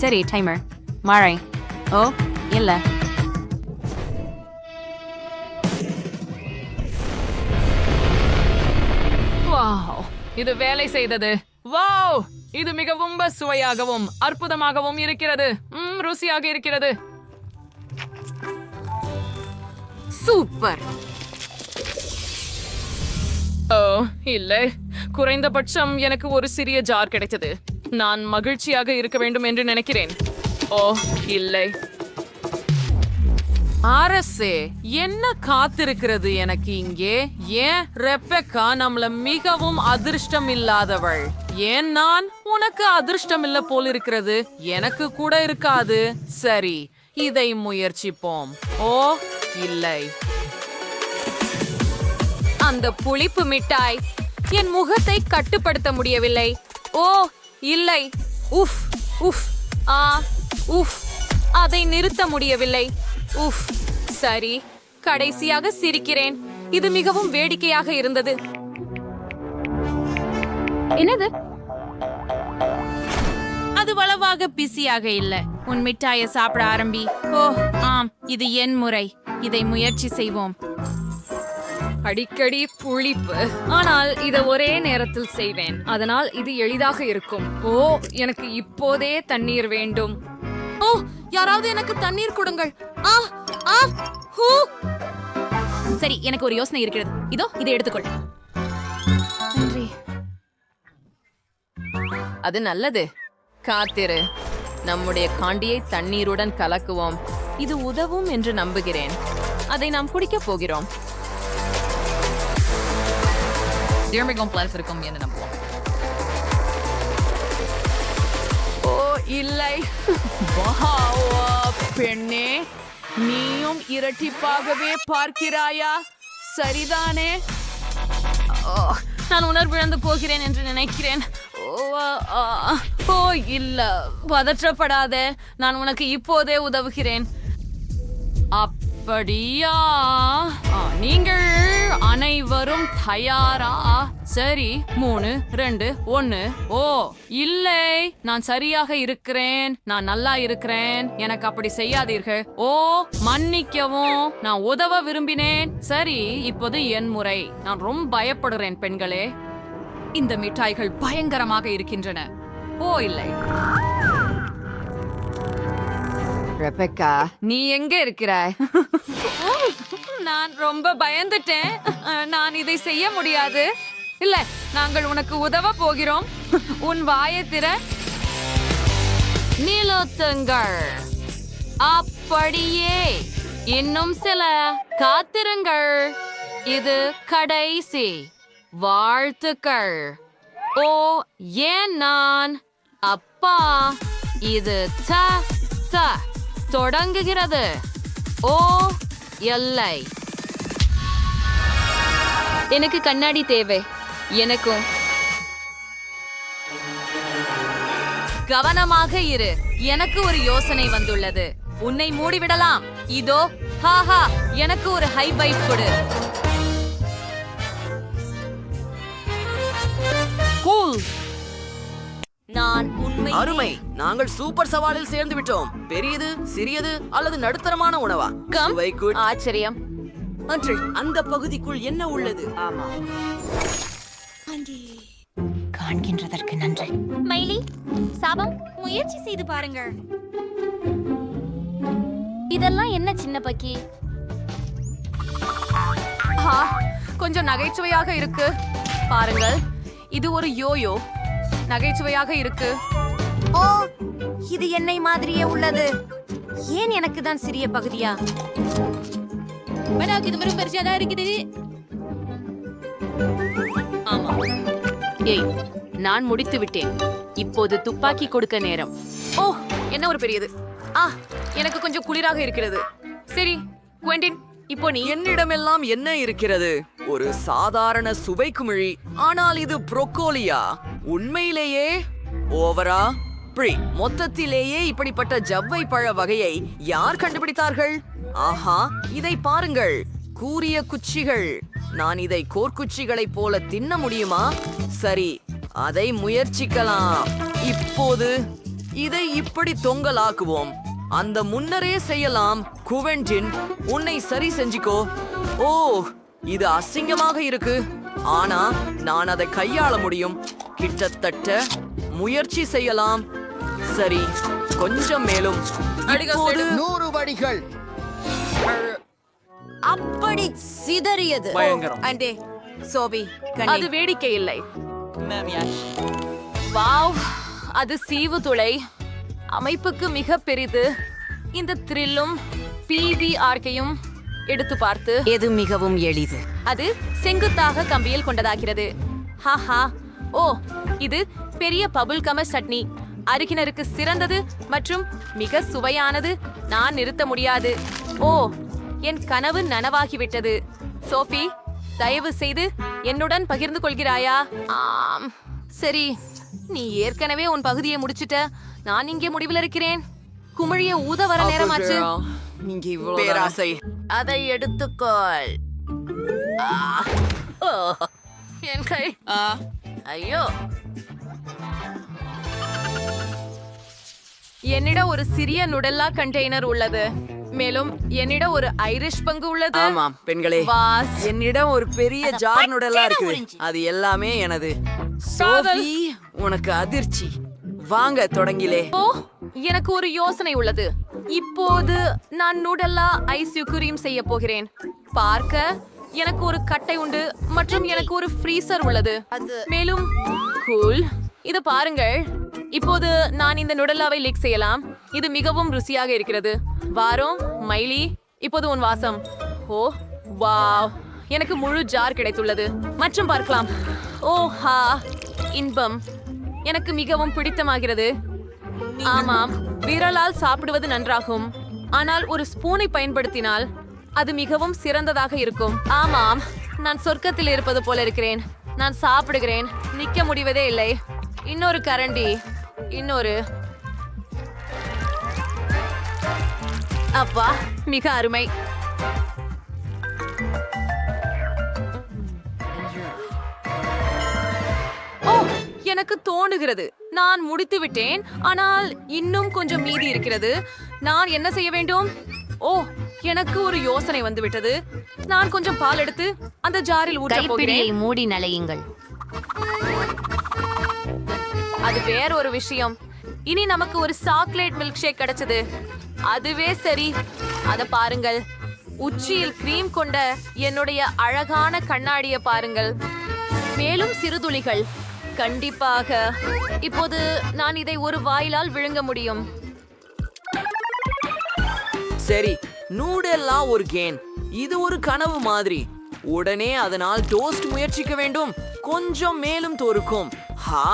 சரி, டைமர். மழை. ஓ இல்ல. வாவ், இது வேலை செய்தது. வாவ், இது மிகவும் சுவையாகவும் அற்புதமாகவும் இருக்கிறது. ருசியாக இருக்கிறது. சூப்பர். ஓ இல்லை, குறைந்தபட்சம் எனக்கு ஒரு சிறிய ஜார் கிடைத்தது. நான் மகிழ்ச்சியாக இருக்க வேண்டும் என்று நினைக்கிறேன். ஓ இல்லை. அரசே, என்ன காத்திருக்கிறது எனக்கு இங்கே? ஏன் ரெபெக்கா நம்மள மிகவும் அதிர்ஷ்டம் இல்லாதவள்? ஏன் நான் உனக்கு அதிர்ஷ்டம் இல்ல போல் இருக்கிறது? எனக்கு கூட இருக்காது. சரி, இதை முயற்சிப்போம். ஓ இல்லை. அந்த புளிப்பு மிட்டாய் என் முகத்தை கட்டுப்படுத்த முடியவில்லை. ஓ இல்லை. உஃப் உஃப். உஃப். அதை நிறுத்த முடியவில்லை. உஃப். சரி, கடைசியாக சிரிக்கிறேன். இது மிகவும் வேடிக்கையாக இருந்தது. என்னது? அது வளவாக பிஸியாக இல்ல. உன் மிட்டாயை சாப்பிட ஆரம்பி. ஓ ஆம், இது என் முறை. இதை முயற்சி செய்வோம். அடிக்கடி புளிப்பு, ஆனால் இதை ஒரே நேரத்தில் செய்வேன். அதனால் இது எளிதாக இருக்கும். ஓ, எனக்கு இப்போதே தண்ணீர் வேண்டும். ஓ, யாராவது எனக்கு தண்ணீர் கொடுங்கள். ஆ ஆ ஹூ. சரி, எனக்கு ஒரு யோசனை இருக்கிறது. இதோ இதை எடுத்துக்கொள். நன்றி. அது நல்லது. காத்திரு. நம்முடைய காண்டியை தண்ணீருடன் கலக்குவோம். இது உதவும் என்று நம்புகிறேன். அதை நாம் குடிக்கப் போகிறோம். பிளான்ஸ் இருக்கும் என்று நம்புவோம். ஓ இல்லை. பெண்ணே, நீயும் இரட்டிப்பாகவே பார்க்கிறாயா? சரிதானே? நான் உணர்விழந்து போகிறேன் என்று நினைக்கிறேன். ஓ இல்ல, பதற்றப்படாத. நான் உனக்கு இப்போதே உதவுகிறேன். அப்படியா? நீங்கள் அனைவரும் தயாரா? சரி, 3, 2, 1. ஓ இல்லை, நான் சரியாக இருக்கிறேன். நான் நல்லா இருக்கிறேன். எனக்கு அப்படி செய்யாதீர்கள். ஓ மன்னிக்கவும், நான் உதவ விரும்பினேன். சரி, இப்போது என் முறை. நான் ரொம்ப பயப்படுகிறேன் பெண்களே. இந்த மிட்டாய்கள் பயங்கரமாக இருக்கின்றன. ஓ இல்லை. ரெபெக்கா, நீ எங்க இருக்கிறாய்? நான் ரொம்ப பயந்துட்டேன். நான் இதை செய்ய முடியாது. இல்ல, நாங்கள் உனக்கு உதவ போகிறோம். உன் வாயை திற. நிலுத்துங்கள். அப்படியே. இன்னும் சில. காத்திருங்கள். இது கடைசி. வாழ்த்துக்கள். ஓ ஏன் நான்? அப்பா, இது தொடங்குகிறது. ஓ எல்லை. எனக்கு கண்ணாடி தேவை. எனக்கும். கவனமாக இரு. எனக்கு ஒரு யோசனை வந்துள்ளது. உன்னை மூடிவிடலாம். இதோ. ஹாஹா, எனக்கு ஒரு ஹை ஃபைவ் கொடு. கூல். நான் உண்மை. அருமை. நாங்கள் சூப்பர் சவாலில் சேர்ந்து விட்டோம். பெரியது, சிறியது அல்லது நடுத்தரமான உணவா? சுவை good. ஆச்சரியம். அந்த பகுதிக்குள் என்ன உள்ளது? ஆமா. காண்கின்றதற்கு நன்றி. மைலி, சாபம், முயற்சி செய்து பாருங்கள். இதெல்லாம் என்ன சின்ன பக்கி? கொஞ்சம் நகைச்சுவையாக இருக்கு. பாருங்கள், இது ஒரு யோயோ. நகைச்சுவையாக இருக்கு. ஓ, இது என்னை மாதிரியே உள்ளது. ஏன் எனக்கு தான் சிறிய பகுதியா? இது வெறும் பெருசா தான் இருக்குது. ஆமா. ஏய், நான் முடித்து விட்டேன். இப்போது துப்பாக்கி கொடுக்க நேரம். ஓ, என்ன ஒரு பெரியது. எனக்கு கொஞ்சம் குளிராக இருக்கிறது. சரி, குவெண்டின், இப்போ நீ. என்னிடமெல்லாம் என்ன இருக்கிறது? ஒரு சாதாரண சுவை குமிழி. ஆனால் இது புரோக்கோலியா? உண்மையிலேயே ஓவரா? மொத்தத்திலேயே இப்படிப்பட்ட ஜவ்வை பழ வகையை யார் கண்டுபிடித்தார்கள்? ஆஹா, இதை பாருங்கள். கூரிய குச்சிகள். நான் இதை கோர்க்குச்சிகளைப் போல தின்ன முடியுமா? சரி, அதை முயற்சிக்கலாம். இப்போது இதை இப்படி தொங்கலாக்குவோம். அந்த முன்னரே செய்யலாம். குவெண்டின், உன்னை சரி செஞ்சுக்கோ. ஓ, இது அசிங்கமாக இருக்கு. ஆனா நான் அதை கையாள முடியும். கிட்டத்தட்ட முயற்சி செய்யலாம். சரி, கொஞ்சம் மேலும். இப்போது 100 வடிகள். அப்படி சிதறியது. அண்டே சோபி அது வேடிக்கை இல்லை. வாவ், அது சீவு துளை. அமைப்புக்கு மிக பெரிது. இந்த த்ரில்லும் PVRக்கையும் எடுத்து பார்த்து எது மிகவும் எளிது? அது செங்குத்தாக கம்பியில் கொண்டதாகிறது. ஹாஹா, ஓ, இது பெரிய பபுள் கம சட்னி. அருகினருக்கு சிறந்தது மற்றும் மிக சுவையானது. நான் நிறுத்த முடியாது. ஓ, என் கனவு நனவாகிவிட்டது. சோஃபி, தயவு செய்து என்னுடன் பகிர்ந்து கொள்கிறாயா? ஆம், சரி, நீ ஏற்கனவே உன் பகுதியை முடிச்சிட்ட. நான் இங்கே முடிவில் இருக்கிறேன். குமிழிய ஊத வர நேரமாச்சு. நீங்க இவ்வளவு பேராசை. அதை எடுத்துக்கொள். ஓ, என் கை. ஐயோ, என்னிடம் ஒரு சிறிய நுடல்லா கண்டெய்னர் உள்ளது. மேலும் என்னிடம் ஒரு ஐரிஷ் பங்கு உள்ளது. ஆமாம் பெண்களே, வாஸ். என்னிடம் ஒரு பெரிய ஜார் நுடலா இருக்கு. அது எல்லாமே எனது. சோஃபி, உனக்கு அதிர்ச்சி. வாங்க தொடங்கிலே. ஓ, எனக்கு ஒரு யோசனை உள்ளது. இப்போது நான் நூடல்லா ஐஸ் யுகுரீம் செய்ய போகிறேன். பார்க்க எனக்கு ஒரு கட்டை உண்டு மற்றும் எனக்கு ஒரு ஃப்ரீசர் உள்ளது. மேலும் கூல், இது பாருங்கள். இப்போது நான் இந்த நுடல்லாவை லீக் செய்யலாம். இது மிகவும் ருசியாக இருக்கிறது. வாரோம் மைலி, இப்போது உன் வாசம். ஓ வாவ், எனக்கு முழு ஜார் கிடைத்துள்ளது. மற்றும் பார்க்கலாம். ஓஹா, இன்பம். எனக்கு மிகவும் பிடித்தமாகிறது. ஆமாம், விரலால் சாப்பிடுவது நன்றாகும். ஆனால் ஒரு ஸ்பூனை பயன்படுத்தினால் அது மிகவும் சிறந்ததாக இருக்கும். ஆமாம், நான் சொர்க்கத்தில் இருப்பது போல இருக்கிறேன். நான் சாப்பிடுகிறேன், நிக்க முடிவதே இல்லை. இன்னொரு கரண்டி, இன்னொரு. அப்பா, மிக அருமை. ஓ, எனக்கு தோணுகிறது நான் முடித்து விட்டேன். ஆனால் இன்னும் கொஞ்சம் மீதி இருக்கிறது. நான் என்ன செய்ய வேண்டும்? ஓ, எனக்கு ஒரு யோசனை வந்து விட்டது. நான் கொஞ்சம் பால் எடுத்து அந்த ஜாரில் ஊற்ற போகிறேன். மூடி நலையுங்கள். அது வேற ஒரு விஷயம். இனி நமக்கு ஒரு சாக்லேட் மில்க் ஷேக் கிடைச்சது. அதுவே சரி. அத பாருங்கள். உச்சியில் கிரீம் கொண்ட என்னுடைய அழகான கண்ணாடிய பாருங்கள். மேலும் சிறுதுளிகள். கண்டிப்பாக. இப்போது நான் இதை ஒரு வாயிலால் விழுங்க முடியும். சரி, நூடெல்லா ஒரு கேன். இது ஒரு கனவு மாதிரி. உடனே அதனால் டோஸ்ட் முயற்சிக்க வேண்டும். கொஞ்சம் மேலும் தோறுக்கும். ஹா,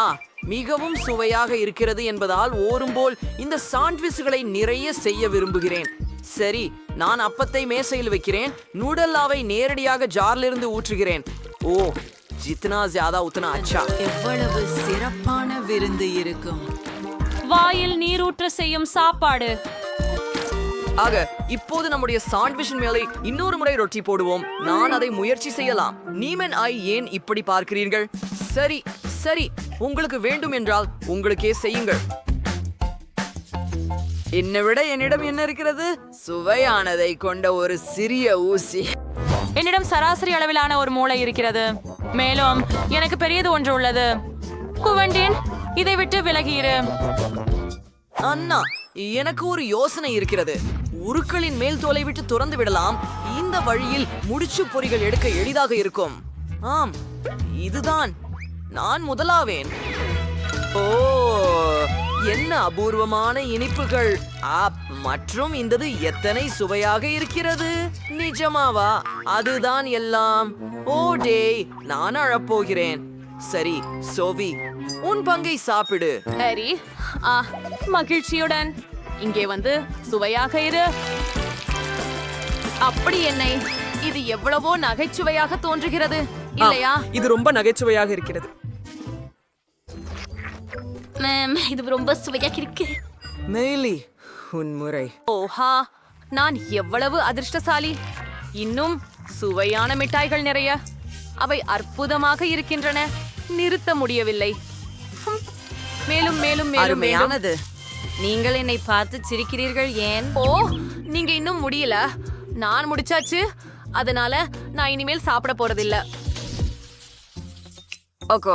மிகவும் சுவையாக இருக்கிறது என்பதால் ஓரும்போல் இந்த சாண்ட்விச்களை நிறைய செய்ய விரும்புகிறேன். சரி, நான் அப்பத்தை மேசையில் வைக்கிறேன். நூடல்லாவை நேரடியாக ஜார்லிருந்து ஊற்றுகிறேன். ஓ, ஜித்னா ஜியாதா உத்னா அச்சா. எவ்வளவு சிறப்பான விருந்து இருக்கும். வாயில் நீரூற்ற செய்யும் சாப்பாடு. ஆக, இப்போது நம்முடைய சாண்ட்விச்சின் மேலே இன்னொரு முறை ரொட்டி போடுவோம். நான் அதை முயற்சி செய்யலாம். நீமன் ஐ ஏன் இப்படி பார்க்கிறீர்கள்? சரி சரி, உங்களுக்கு வேண்டும் என்றால் உங்களுக்கே செய்யுங்கள். என்னை விட என்னிடம் என்ன இருக்கிறது? சுவையானதை கொண்ட ஒரு சிறிய ஊசி. என்னிடம் சராசரி அளவிலான ஒரு மூளை இருக்கிறது. மேலும் எனக்கு பெரியது ஒன்று உள்ளது. குவண்டின், இதை விட்டு விலகியிரு. அண்ணா, எனக்கு ஒரு யோசனை இருக்கிறது. உருக்களின் மேல் தோலை விட்டு துறந்து விடலாம். இந்த வழியில் முடிச்சு பொறிகள் எடுக்க எளிதாக இருக்கும். ஆம், இதுதான். நான் முதலாவேன். ஓ, என்ன அபூர்வமான இனிப்புகள். மற்றும் இந்தது எத்தனை சுவையாக இருக்கிறது. நிஜமாவா? அதுதான் எல்லாம். ஓ டேய், நான் அழப்போகிறேன். சரி, சோவி, உன் பங்கை சாப்பிடு. சரி, மகிழ்ச்சியுடன். இங்கே வந்து சுவையாக இரு. அப்படி என்னை இது எவ்வளவோ நகைச்சுவையாக தோன்றுகிறது இல்லையா? இது ரொம்ப நகைச்சுவையாக இருக்கிறது. இது ரொம்ப சுவையாக இருக்கு. மெய்லி, உன் முறை. ஓஹா, நான் எவ்வளவு அதிர்ஷ்டசாலி. இன்னும் சுவையான மிட்டாய்கள் நிறைய. அவை அற்புதமாக இருக்கின்றன. நிறுத்த முடியவில்லை. மேலும் மேலும் மேலும் மேலும். அருமையானது. நீங்கள் என்னை பார்த்து சிரிக்கிறீர்கள் ஏன்? ஓ, நீங்க இன்னும் முடியல. நான் முடிச்சாச்சு. அதனால நான் இனிமேல் சாப்பிட போறதில்ல. ஓகோ,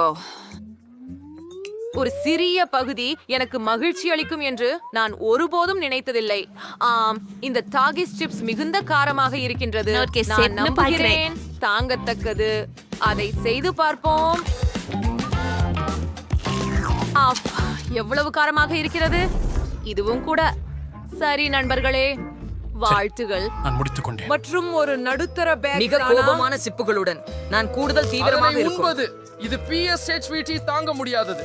ஒரு சிறிய பகுதி எனக்கு மகிழ்ச்சி அளிக்கும் என்று நான் ஒருபோதும் நினைத்ததில்லை. ஆம், இந்த டாகிஸ் சிப்ஸ் மிகுந்த காரமாக இருக்கின்றது. நான் நம்புகிறேன் தாங்கத்தக்கது. அதை செய்து பார்ப்போம். ஆஃப், எவ்வளவு காரமாக இருக்கிறது! இதுவும் கூட. சரி நண்பர்களே, வாழ்த்துகள். நான் முடித்துக் கொண்டேன். மற்றும் ஒரு நடுத்தர பேக். மிக கோபமான சிப்புகளுடன் நான் கூடுதல் தீவிரமாக இருக்கும். உண்பது. இது PSHVT தாங்க முடியாதது.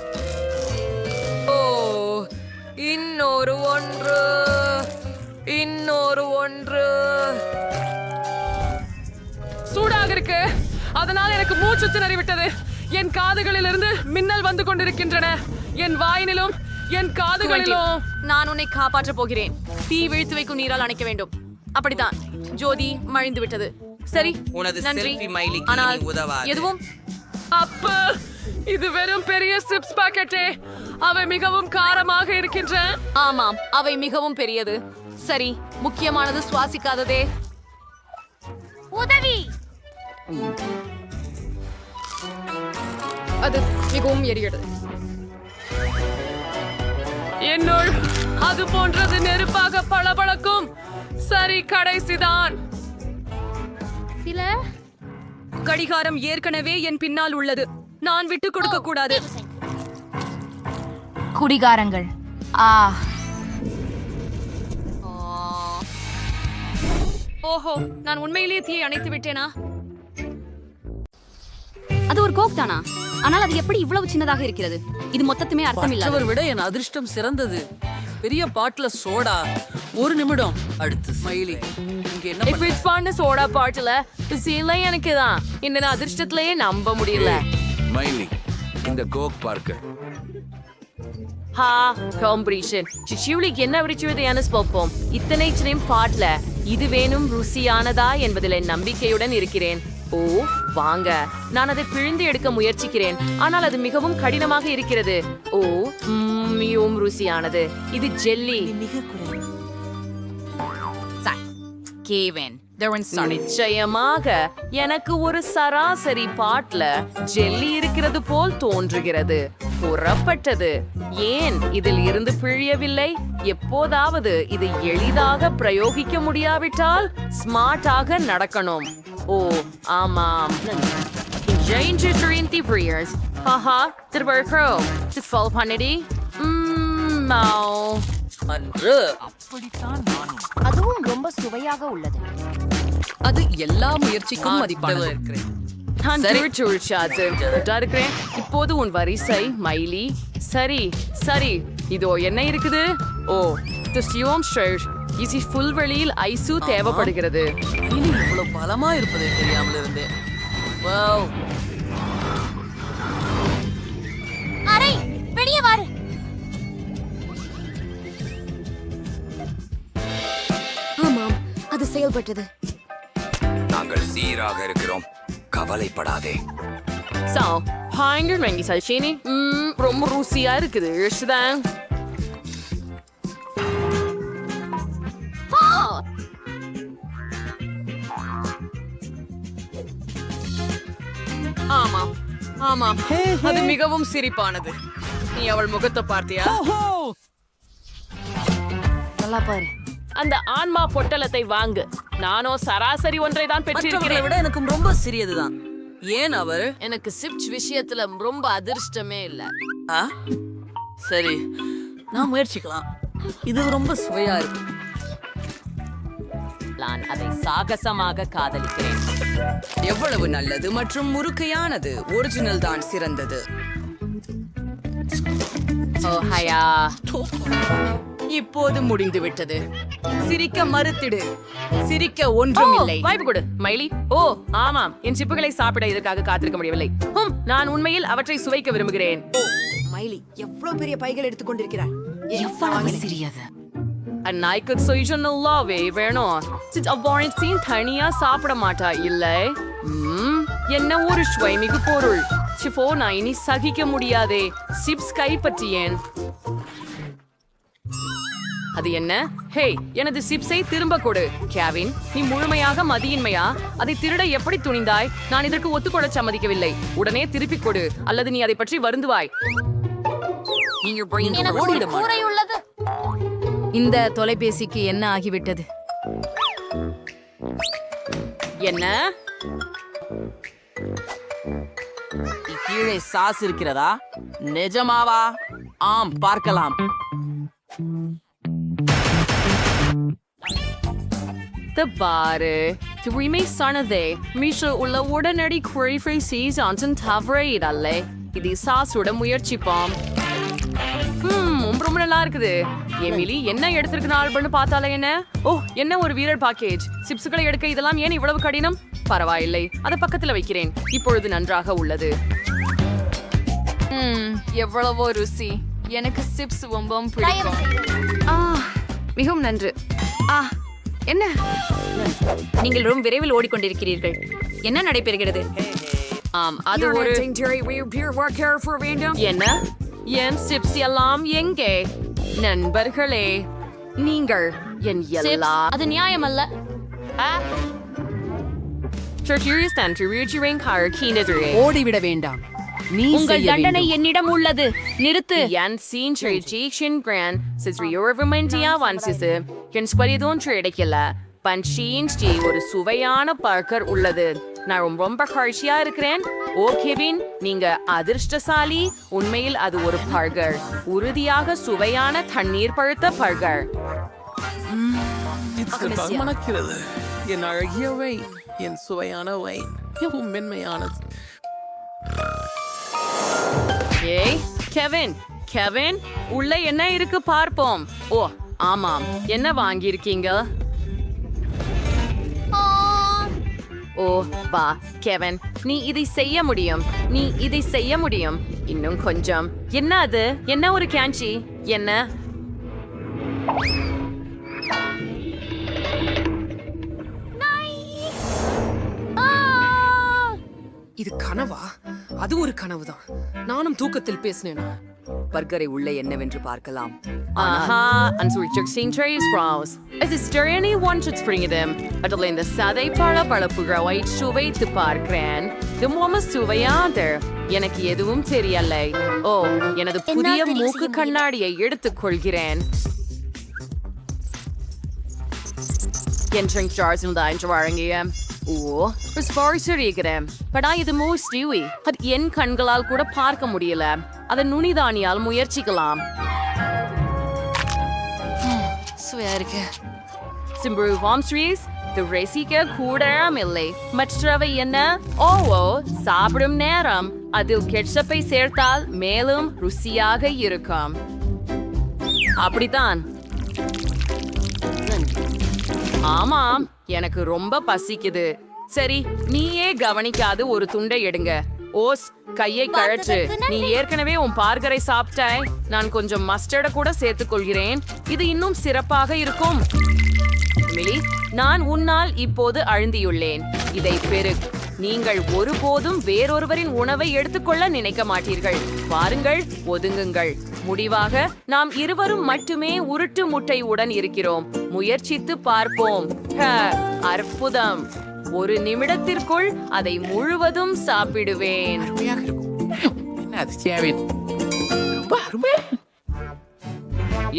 ஓ, இன்னொரு ஒன்று. சூடாக இருக்கு. அதனால் எனக்கு மூச்சு திணறி விட்டது. என் காதுகளிலிருந்து மின்னல் வந்து கொண்டிருக்கின்றன. என் வாயினிலும் என் காதுகளிலும். நான் உன்னை காப்பாற்ற போகிறேன். தீ வீழ்த்து வைக்கும் நீரால் அணைக்க வேண்டும். அப்படித்தான். ஜோதி மழிந்து விட்டது. சரி, உனது நன்றி. selfie மைலிக்கு ஆனால் இனி உதவாது. எதுவும் அப்ப இது வெறும் பெரிய சிப்ஸ் பாக்கெட்டே. அவை மிகவும் காரமாக இருக்கின்றன. ஆமாம், அவை மிகவும் பெரியது. சரி, முக்கியமானது சுவாசிக்காததே. உதவி. அது மிகவும் எரிகிறது. என்னுள் அது போன்றது நெருப்பாக பளபளக்கும். சரி, கடைசிதான். சில கடிகாரம் ஏற்கனவே என் பின்னால் உள்ளது. நான் விட்டு கொடுக்க கூடாது. குடிகாரங்கள். ஓஹோ, நான் உண்மையிலேயே தீயை அணைத்து விட்டேனா? அது ஒரு கோக் தானா? ஆனால் அது எப்படி இவ்வளவு சின்னதாக இருக்கிறது? இது மொத்தத்துமே அர்த்தம் இல்ல. மற்றவர் விட என் அதிர்ஷ்டம் சிறந்தது. பெரிய பாட்டில சோடா. ஒரு நிமிடம். அடுத்து ஸ்மைலி. இங்க என்ன If it's fun சோடா பாட்டில சீலை எனக்கு தான். இந்த அதிர்ஷ்டத்திலேயே நம்ப முடியல. மைலி, இந்த கோக் பார்க்க ஹா, காம்படிஷன். சிச்சியுலிக்கு என்ன விரிச்சுவது என பார்ப்போம். இத்தனை சின்ன பாட்ல இது வேணும் ருசியானதா என்பதில் நம்பிக்கையுடன் இருக்கிறேன். ஓ, வாங்க. நான் அதை பிழிந்து எடுக்க முயற்சிக்கிறேன். ஆனால் அது மிகவும் கடினமாக இருக்கிறது. ஓ, மிகவும் ருசியானது. இது ஜெல்லி. நிச்சயமாக எனக்கு ஒரு சராசரி பாட்ல ஜெல்லி இருக்கிறது போல் தோன்றுகிறது. புறப்பட்டது. ஏன் இதில் இருந்து பிழியவில்லை? எப்போதாவது இது எளிதாக பிரயோகிக்க முடியாவிட்டால் ஸ்மார்ட்டாக நடக்கணும். ஓ, ஆமாம். Haha, திருவழுக்கிறோம். Fall பண்ணடி. அன்று அதுவும் ரொம்ப சுவையாக உள்ளது. அது எல்லா முயற்சிக்கும் மதிப்பானது. நான் இருக்கிறேன். இப்போது உன் வரிசை மைலி. சரி சரி, இதோ என்ன இருக்குது. ஓ, ஃபுல் வெளியில் ஐசு தேவைப்படுகிறது. இனி இவ்வளவு பலமா இருப்பதை தெரியாமல் இருந்தேன். வாவ். அரை வெளியே வாரு. ஆமாம், அது செயல்பட்டது. நாங்கள் சீராக இருக்கிறோம், கவலைப்படாதே. வாங்கி சல்ஷினி. ரொம்ப ருசியா இருக்குது. இஷ்தான். ஆமாம் ஆமாம், அது மிகவும் சிரிப்பானது. நீ அவள் முகத்தை பார்த்தியா? நல்லா பாரு. அந்த ஆன்மா பொட்டலத்தை வாங்கு. நானோ சராசரி ஒன்றை தான் மற்றவர்களை பெற்றிருக்கிறேன். விட எனக்கும் ரொம்ப சிறியதுதான். ஏன் அவர்? எனக்கு சிப்ஸ் விஷயத்துல ரொம்ப அதிர்ஷ்டமே இல்ல. ஆ? சரி, நான் முயற்சிக்கலாம். இது ரொம்ப சுவையா இருக்கு. நான் அதை சாகசமாக காதலிக்கிறேன். எவ்வளவு நல்லது மற்றும் முறுக்கையானது. ஒரிஜினல் தான் சிறந்தது. ஓ ஹயா, இப்போது முடிந்து விட்டது. சிரிக்க மறுத்திடு. சிரிக்க ஒன்றும் இல்லை. வாய்ப்பு கொடு மைலி. ஓ ஆமாம், என் சிப்புகளை சாப்பிட இதற்காக காத்திருக்க முடியவில்லை. நான் உண்மையில் அவற்றை சுவைக்க விரும்புகிறேன். மைலி எவ்வளவு பெரிய பைகள் எடுத்துக்கொண்டிருக்கிறார். எவ்வளவு சிறியது. நாய்க்கு சொய்ஜன் நல்லாவே வேணும். அவ்வாறு தனியா சாப்பிட மாட்டா இல்லை. என்ன ஒரு சுவைமிகு பொருள். சிப்போ, நான் இனி சகிக்க முடியாதே. சிப்ஸ் கைப்பற்றியேன். அது என்ன? ஹே, எனது சிப்ஸை திரும்ப கொடு. கேவின், நீ முழுமையாக மதியின்மையா? அதை திருட எப்படி துணிந்தாய்? நான் இதற்கு ஒத்துக்கொள்ள சம்மதிக்கவில்லை. உடனே திருப்பிக் கொடு, அல்லது நீ அதை பற்றி வருந்துவாய். எனக்கு ஒரு கூரை உள்ளது. இந்த தொலைபேசிக்கு என்ன ஆகிவிட்டது? என்ன? கீழே சாஸ் இருக்கிறதா? நிஜமாவா? ஆம், பார்க்கலாம். பாரு, தூய்மை சானதே. மீஷோ உள்ள உடனடி குறைஃபை சீசான்சன் தவறையிடல்ல. இது சாஸோட முயற்சிப்போம். ரொம்ப நல்லா இருக்குது. எமிலி என்ன எடுத்திருக்கிறாள்னு பார்த்தாலே என்ன? ஓ, என்ன ஒரு வீரர் பாக்கேஜ். சிப்ஸ்களை எடுக்க இதெல்லாம் ஏன் இவ்வளவு கடினம்? பரவாயில்லை, அதை பக்கத்துல வைக்கிறேன். இப்பொழுது நன்றாக உள்ளது. எவ்வளவோ ருசி. எனக்கு சிப்ஸ் ரொம்பவும் பிடிக்கும். மிகவும் நன்று. என்ன? நீங்கள் ரொம்ப விரைவில் ஓடிக்கொண்டிருக்கிறீர்கள். என்ன நடைபெறுகிறது? ஆம், அது ஒரு என்ன? என் சிப்ஸ் எல்லாம் எங்கே? நண்பர்களே, நீங்கள் என் எல்லா அது நியாயமல்ல. ஓடிவிட வேண்டாம். நீ உங்கள் செய்ய தண்டனை வேண்டும். என்னிடம் உள்ளது. நிறுத்து. என் சீன் கிரான் கிடைக்கல. பன்ஷீன்ஸ்டி ஒரு சுவையான பர்கர் உள்ளது. நான் ரொம்ப காட்சியா இருக்கிறேன். ஓ கெவின், நீங்க அதிர்ஷ்டசாலி. உண்மையில் அது ஒரு பர்கர். உறுதியாக சுவையான தண்ணீர் பழுத்த பர்கர். மணக்கிறது. என் அழகிய வைன், என் சுவையான வைன், மிகவும் மென்மையானது. ஏய் கெவின், உள்ள என்ன இருக்கு பார்ப்போம். ஓ ஆமாம், என்ன வாங்கியிருக்கீங்க? ஓ வா கெவின், நீ இதை செய்ய முடியும். இன்னும் கொஞ்சம். என்ன அது? என்ன ஒரு கேன்சி? என்ன? இது கனவா? அது ஒரு கனவுதான். நானும் தூக்கத்தில் பேசினேனா? பர்கரை உள்ளே என்னவென்று பார்க்கலாம். Aha, and so Richard Trays Browse. As a story wanted to bring them. Adela in the Saday பழப்புகளை சுவைத்து பார்க்கிறேன். The சுவையாதர் எனக்கு எதுவும் தெரியலை. ஓ, எனது புதிய மூக்கு கண்ணாடியை எடுத்துக் கொள்கிறேன். என் ஜார்ஸில் தான் வழங்கிய இது மோஸ்ட்லி அது என் கண்களால் கூட பார்க்க முடியல. அதை நுனிதானியால் முயற்சிக்கலாம். சுவையா இருக்கு. ரசிக்க கூட இல்லை. மற்றவை என்ன? ஓ, சாப்பிடும் நேரம். அதில் கெட்சப்பை சேர்த்தால் மேலும் ருசியாக இருக்கும். அப்படித்தான். ஆமாம், எனக்கு ரொம்ப பசிக்குது. சரி, நீயே கவனிக்காது ஒரு துண்டை எடுங்க. ஓஸ், கையை கழற்று. நீ ஏற்கனவே உன் பர்கரை சாப்பிட்டாய். நான் கொஞ்சம் மஸ்டர்ட கூட சேர்த்துக் கொள்கிறேன். இது இன்னும் சிறப்பாக இருக்கும். மிலி, நான் உன்னால் இப்போது அழுந்தியுள்ளேன். இதை பெரு. நீங்கள் ஒருபோதும் வேறொருவரின் உணவை எடுத்துக்கொள்ள நினைக்க மாட்டீர்கள். பாருங்கள், ஒதுங்குங்கள். முடிவாக நாம் இருவரும் மட்டுமே உருட்டு முட்டையுடன் இருக்கிறோம். முயற்சித்து பார்ப்போம். அற்புதம். ஒரு நிமிடத்திற்குள் அதை முழுவதும் சாப்பிடுவேன்.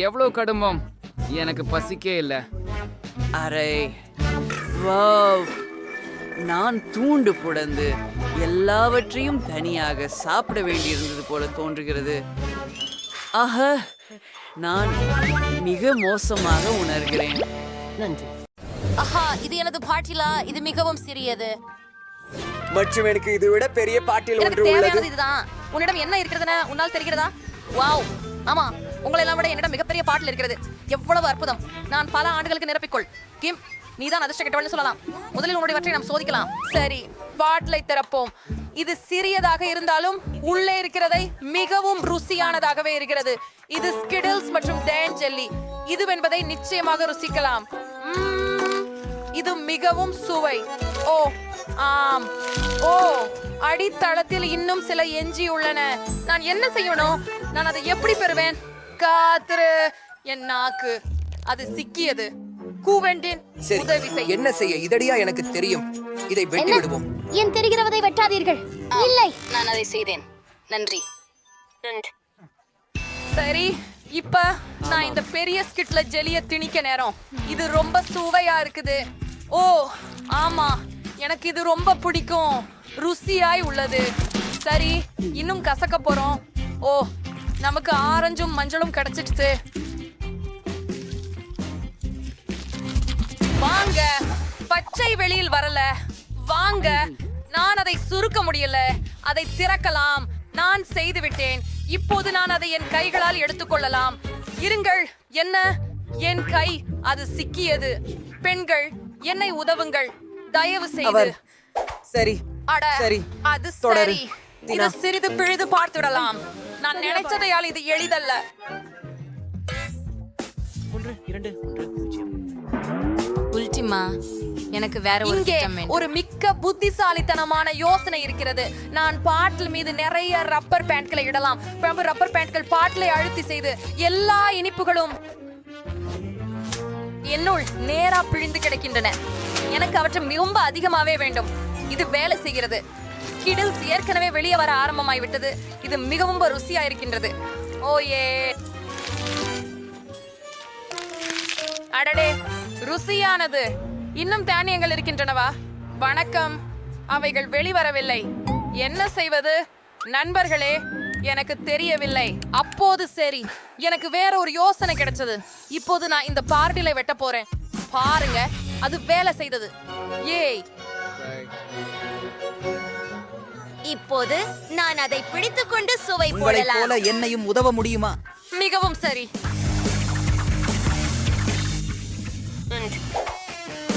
எவ்வளவு கடுமம். எனக்கு பசிக்கே இல்ல. அரை வாவ், நான் தூண்டு புடந்து எல்லாவற்றையும் தனியாக சாப்பிட வேண்டியிருந்தது போல தோன்றுகிறது. ஆக, நான் மிக மோசமாக உணர்கிறேன். நன்றி. ஆஹா, இது எனது பாட்டிலா? இது மிகவும் சிறியது. மற்றும் எனக்கு இதை விட பெரிய பாட்டில் எனக்கு தேவையானது இதுதான். உன்னிடம் என்ன இருக்கிறதுன்னு உன்னால் தெரிகிறதா? வாவ், ஆமா, உங்களை எல்லாம் விட என்னிடம் மிகப்பெரிய பாட்டில் இருக்கிறது. எவ்வளவு அற்புதம். நான் பல ஆண்டுகளுக்கு நிரப்பிக்கொள். கிம், நீதான் அதிர்ஷ்ட கெட்டவள்னு சொல்லலாம். முதலில் உன்னுடையவற்றை நாம் சோதிக்கலாம். சரி, பாட்டிலை திறப்போம். இது சிறியதாக இருந்தாலும் உள்ளே இருக்கிறதை மிகவும் ருசியானதாகவே இருக்கிறது. இது ஸ்கிடில்ஸ் மற்றும் டேன் ஜெல்லி. இதுவென்பதை நிச்சயமாக ருசிக்கலாம். இது மிகவும் சுவை. ஓ ஆம். ஓ, அடித்தளத்தில் இன்னும் சில எஞ்சி உள்ளன. நான் என்ன செய்யணும்? நான் அதை எப்படி பெறுவேன்? காத்துரு, என் நாக்கு. அது சிக்கியது. குவெண்டின் சரி உதவி செய். என்ன செய்ய இதடியா எனக்கு தெரியும். இதை வெட்டி விடுவோம். என் தெரிகிறவதை வெட்டாதீர்கள். இல்லை, நான் அதை செய்தேன். நன்றி. சரி, இப்ப நான் இந்த பெரிய ஸ்கிட்ல ஜெலிய திணிக்க நேரம். இது ரொம்ப சுவையா இருக்குது. ஓ ஆமா, எனக்கு இது ரொம்ப பிடிக்கும். ருசியாய் உள்ளது. சரி, இன்னும் கசக்க போறோம். ஓ, நமக்கு ஆரஞ்சும் மஞ்சளும் கிடைச்சிடுச்சு. வாங்க, பச்சை வெளியில் வரல. வாங்க, நான் அதை சுருக்க முடியல. அதை திறக்கலாம். நான் செய்து விட்டேன். இப்போது நான் அதை என் கைகளால் எடுத்துக்கொள்ளலாம். இருங்கள், என்ன? என் கை அது சிக்கியது. பெண்கள், என்னை உதவுங்கள் தயவு செய்து. சரி அட, சரி, அது தொடரு. சரி. இது சிறிது பிழுது பார்த்துவிடலாம். நான் நினைச்சதையால் இது எளிதல்ல. 1 2 1 உல்டிமா, எனக்கு வேற ஒரு திட்டம் வேண்டும். ஒரு மிக்க புத்திசாலித்தனமான யோசனை இருக்கிறது. நான் பாட்டில் மீது நிறைய ரப்பர் பேண்ட்களை இடலாம். ரப்பர் பேண்ட்கள் பாட்டிலை அழுத்தி செய்து எல்லா இனிப்புகளும் என்னுள் நேரா பிழிந்து கிடக்கின்றன. எனக்கு அவற்றை மிகவும் அதிகமாவே வேண்டும். இது வேலை செய்கிறது. ஸ்கிடில்ஸ் ஏற்கனவே வெளியே வர ஆரம்பமாய் விட்டது. இது மிகவும் ருசியா இருக்கின்றது. ஓயே, அடடே, ருசியானது. இன்னும் தானியங்கள் இருக்கின்றனவா? வணக்கம், அவைகள் வெளிவரவில்லை. என்ன செய்வது நண்பர்களே? எனக்கு தெரியவில்லை. அப்போது சரி, எனக்கு வேற ஒரு யோசனை கிடைச்சது. இப்போது நான் இந்த பார்ட்டிலை வெட்ட போறேன். பாருங்க, அது வேலை செய்தது. ஏய், இப்போது நான் அதை பிடித்துக்கொண்டு சுவை உங்களைப் போடலாம். போல என்னையும் உதவ முடியுமா? மிகவும் சரி.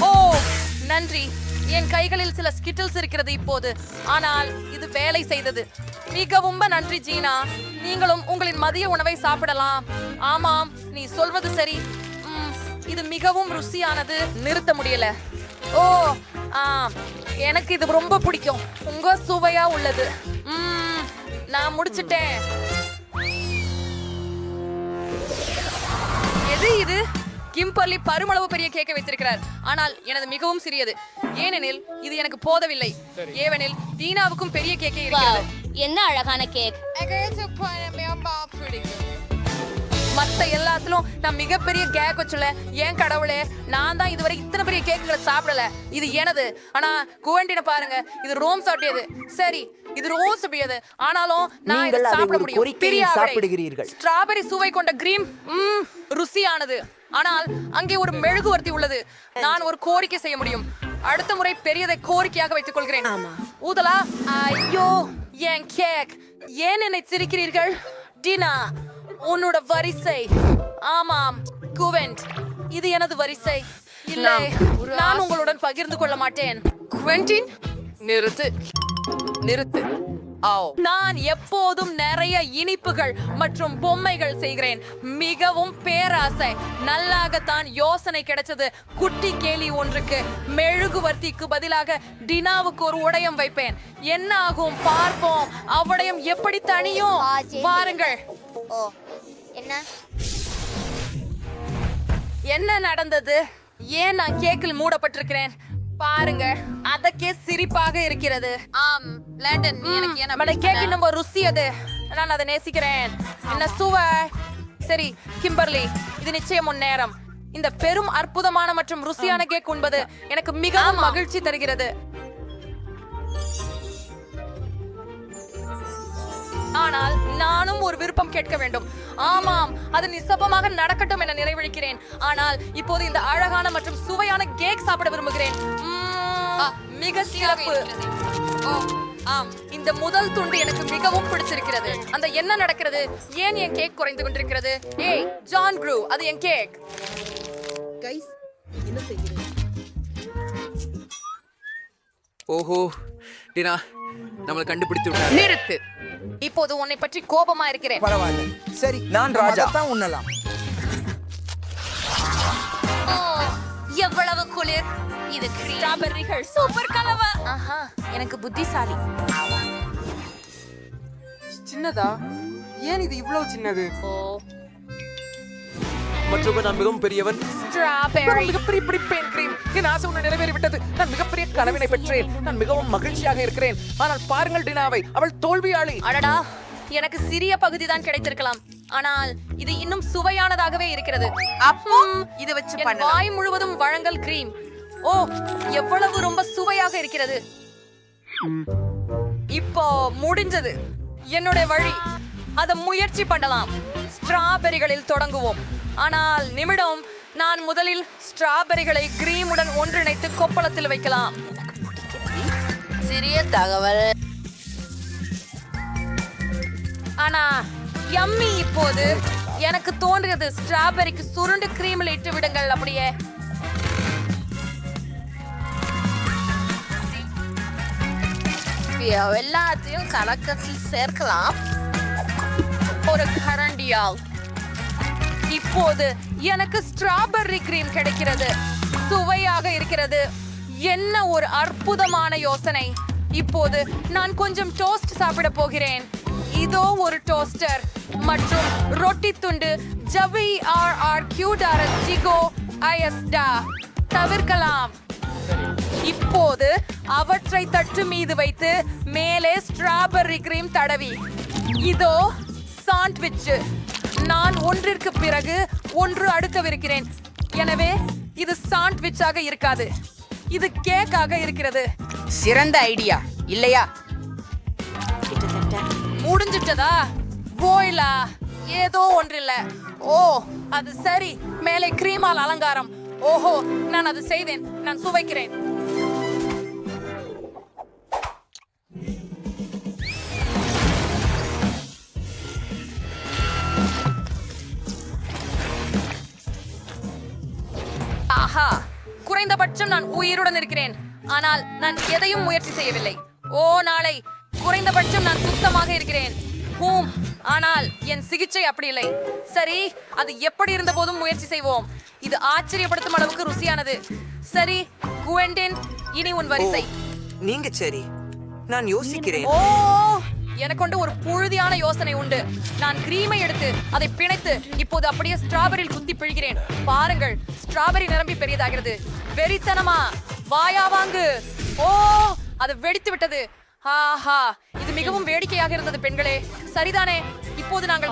ஓ நன்றி. என் கைகளில் சில ஸ்கிட்டில்ஸ் இருக்கிறது இப்போது. ஆனால் இது வேலை செய்தது. மிகவும் நன்றி ஜீனா. நீங்களும் உங்களின் மதிய உணவை சாப்பிடலாம். ஆமாம், நீ சொல்வது சரி. இது மிகவும் ருசியானது. நிறுத்த முடியல. ஓ ஆம், எனக்கு இது ரொம்ப பிடிக்கும். உங்க சுவையா உள்ளது. நான் முடிச்சிட்டேன். எது இது? கிம்பர்லி பருமளவு பெரிய கேக்கை வைத்திருக்கிறார். ஆனால் எனது மிகவும் சிறியது. ஏனெனில் இது எனக்கு போதவில்லை. ஏவெனில் தீனாவுக்கும் பெரிய கேக்கே இருக்கிறது. என்ன அழகான கேக். மத்த எல்லாத்திலும் நான் மிகப்பெரிய கேக் வச்சுல. ஏன் கடவுளே, நான் தான் இதுவரை இத்தனை பெரிய கேக்குகளை சாப்பிடல. இது எனது. ஆனா குவெண்டின பாருங்க, இது ரோம் சாப்பிட்டது. சரி, இது ரோஸ் அப்படியது. ஆனாலும் நான் இதை சாப்பிட முடியும். பெரிய சாப்பிடுகிறீர்கள். ஸ்ட்ராபெரி சுவை கொண்ட கிரீம் ருசியானது. ஆனால் அங்கே ஒரு மெழுகுவர்த்தி உள்ளது. நான் ஒரு கோரிக்கை செய்ய முடியும். அடுத்த முறை பெரியதை கோரிக்கையாக வைத்துக் கொள்கிறேன். ஊதலா? ஐயோ, என் கேக். ஏன் என்னை சிரிக்கிறீர்கள்? டினா, உன்னோட வரிசை. ஆமாம் குவெண்ட், இது எனது வரிசை. இல்லை, நான் உங்களுடன் பகிர்ந்து கொள்ள மாட்டேன். குவெண்டின், நிறுத்து நிறுத்து. நான் எப்போதும் நிறைய இனிப்புகள் மற்றும் பொம்மைகள் செய்கிறேன். மிகவும் பேராசை. நல்லாகத்தான் யோசனை கிடைச்சது. குட்டி கேலி ஒன்றுக்கு மெழுகுவர்த்திக்கு பதிலாக டினாவுக்கு ஒரு உடையம் வைப்பேன். என்ன ஆகும் பார்ப்போம். அவ்வுடையம் எப்படி தனியும்? பாருங்கள். ஓ, என்ன என்ன நடந்தது? ஏன் நான் கேக்கில் மூடப்பட்டிருக்கிறேன்? பாருங்க, அதற்கே சிரிப்பாக இருக்கிறது. ஆம் லண்டன், எனக்கு என்ன கேக் நம்ம ருசியது. நான் அதை நேசிக்கிறேன். என்ன சுவை. சரி கிம்பர்லி, இது நிச்சயம் உன் நேரம். இந்த பெரும் அற்புதமான மற்றும் ருசியான கேக் உண்பது எனக்கு மிகவும் மகிழ்ச்சி தருகிறது. ஆனால் நானும் ஒரு விருப்பம் கேட்க வேண்டும். ஆமாம், அது நிசபமாக நடக்கட்டும் என நிறைவேறுகிறேன். ஆனால் இப்போது இந்த அழகான மற்றும் சுவையான கேக் சாப்பிட விரும்புகிறேன். மிக சிறப்பு. ஆம், இந்த முதல் துண்டு எனக்கு மிகவும் பிடிச்சிருக்கிறது. அந்த என்ன நடக்கிறது? ஏன் என் கேக் குறைந்து கொண்டிருக்கிறது? ஏய் ஜான் க்ரூ, அது என் கேக். ஓஹோ, டினா நம்மளை கண்டுபிடித்து விட்டார். நிறுத்து. இப்போது உன்னை பற்றி கோபமா இருக்கிறேன். பரவாயில்லை. சரி, நான் ராஜா தான் உண்ணலாம். எவ்வளவு குளிர். இது ஸ்ட்ராபெர்ரிகள் சூப்பர் கலவை. ஆஹா, எனக்கு புத்திசாலி. சின்னதா? ஏன் இது இவ்வளவு சின்னது? ஓ மற்றும் நான் மிகவும் பெரியவன். ஸ்ட்ராபெர்ரி மிகப்பெரிய பிடிப்பேன் கிரீம். என் ஆசை ஒன்று நிறைவேறிவிட்டது. நான் மிகப்பெரிய கனவினை பெற்றேன். நான் மிகவும் மகிழ்ச்சியாக இருக்கிறேன். ஆனால் பாருங்கள் டினாவை, அவள் தோல்வியாளி. அடடா, எனக்கு சிறிய பகுதி தான் கிடைத்திருக்கலாம், ஆனால் இது இன்னும் சுவையானதாகவே இருக்கிறது. அப்போ இது வச்சு என் பண்ணலாம். வாய் முழுவதும் வழங்கல் கிரீம். ஓ, எவ்வளவு ரொம்ப சுவையாக இருக்கிறது. இப்போ முடிஞ்சது என்னுடைய வழி. அத முயற்சி பண்ணலாம். ஸ்ட்ராபெரிகளில் தொடங்குவோம். ஆனால் நிமிடம், நான் முதலில் ஸ்ட்ராபெரிகளை கிரீமுடன் ஒன்றிணைத்து கொப்பளத்தில் வைக்கலாம். சிறிய தகவல். ஆனா யம்மி. இப்போது எனக்கு தோன்றியது ஸ்ட்ராபெரிக்கு சுருண்டு கிரீமில் இட்டு விடுங்கள். அப்படியே எல்லாத்தையும் கலக்கத்தில் சேர்க்கலாம். ஒரு கரண்டியால். இப்போது எனக்கு ஸ்ட்ராபெர்ரி கிரீம் கிடைக்கிறது. சுவையாக இருக்கிறது. என்ன ஒரு அற்புதமான யோசனை. இப்போது நான் கொஞ்சம் டோஸ்ட் சாப்பிட போகிறேன். இதோ ஒரு டோஸ்டர் மற்றும் ரொட்டி துண்டு. தவிர்க்கலாம். இப்போது அவற்றை தட்டு மீது வைத்து மேலே ஸ்ட்ராபெர்ரி கிரீம் தடவி. இதோ சாண்ட்விச். நான் ஒன்றிற்கு பிறகு ஒன்று அடுக்கவிருக்கிறேன். எனவே இது சாண்ட்விச்சாக இருக்காது, இது கேக்காக இருக்கிறது. சிறந்த ஐடியா இல்லையா? முடிஞ்சிட்டதா? போயிலா ஏதோ ஒன்றில்ல. ஓ, அது சரி. மேலே கிரீமால் அலங்காரம். ஓஹோ, நான் அது செய்தேன். நான் சுவைக்கிறேன். ஆஹா, குறைந்தபட்சம் நான் உயிருடன் இருக்கிறேன். ஆனால் நான் எதையும் முயற்சி செய்யவில்லை. ஓ நாளை, குறைந்தபட்சம் நான் சுத்தமாக இருக்கிறேன். ஆனால் என் சிகிச்சை அப்படி இல்லை. சரி, அது எப்படி இருந்த போதும் முயற்சி செய்வோம். இது ஆச்சரியப்படுத்தும் அளவுக்கு ருசியானது. சரி குவெண்டின், இனி உன் வரிசை. நீங்க சரி, நான் யோசிக்கிறேன். ஓ, எனக்கு கொண்டு ஒரு புழுதியான யோசனை உண்டு. நான் கிரீமை எடுத்து அதை பிணைத்து இப்போது அப்படியே ஸ்ட்ராபெரியில் குத்தி பிழிகிறேன். பாருங்கள், ஸ்ட்ராபெரி நிரம்பி பெரியதாகிறது. வெறித்தனமா வாயா வாங்கு. ஓ, அது வெடித்து விட்டது. ஆஹா, இது மிகவும் வேடிக்கையாக இருந்தது பெண்களே. சரிதானே? இப்போது நாங்கள்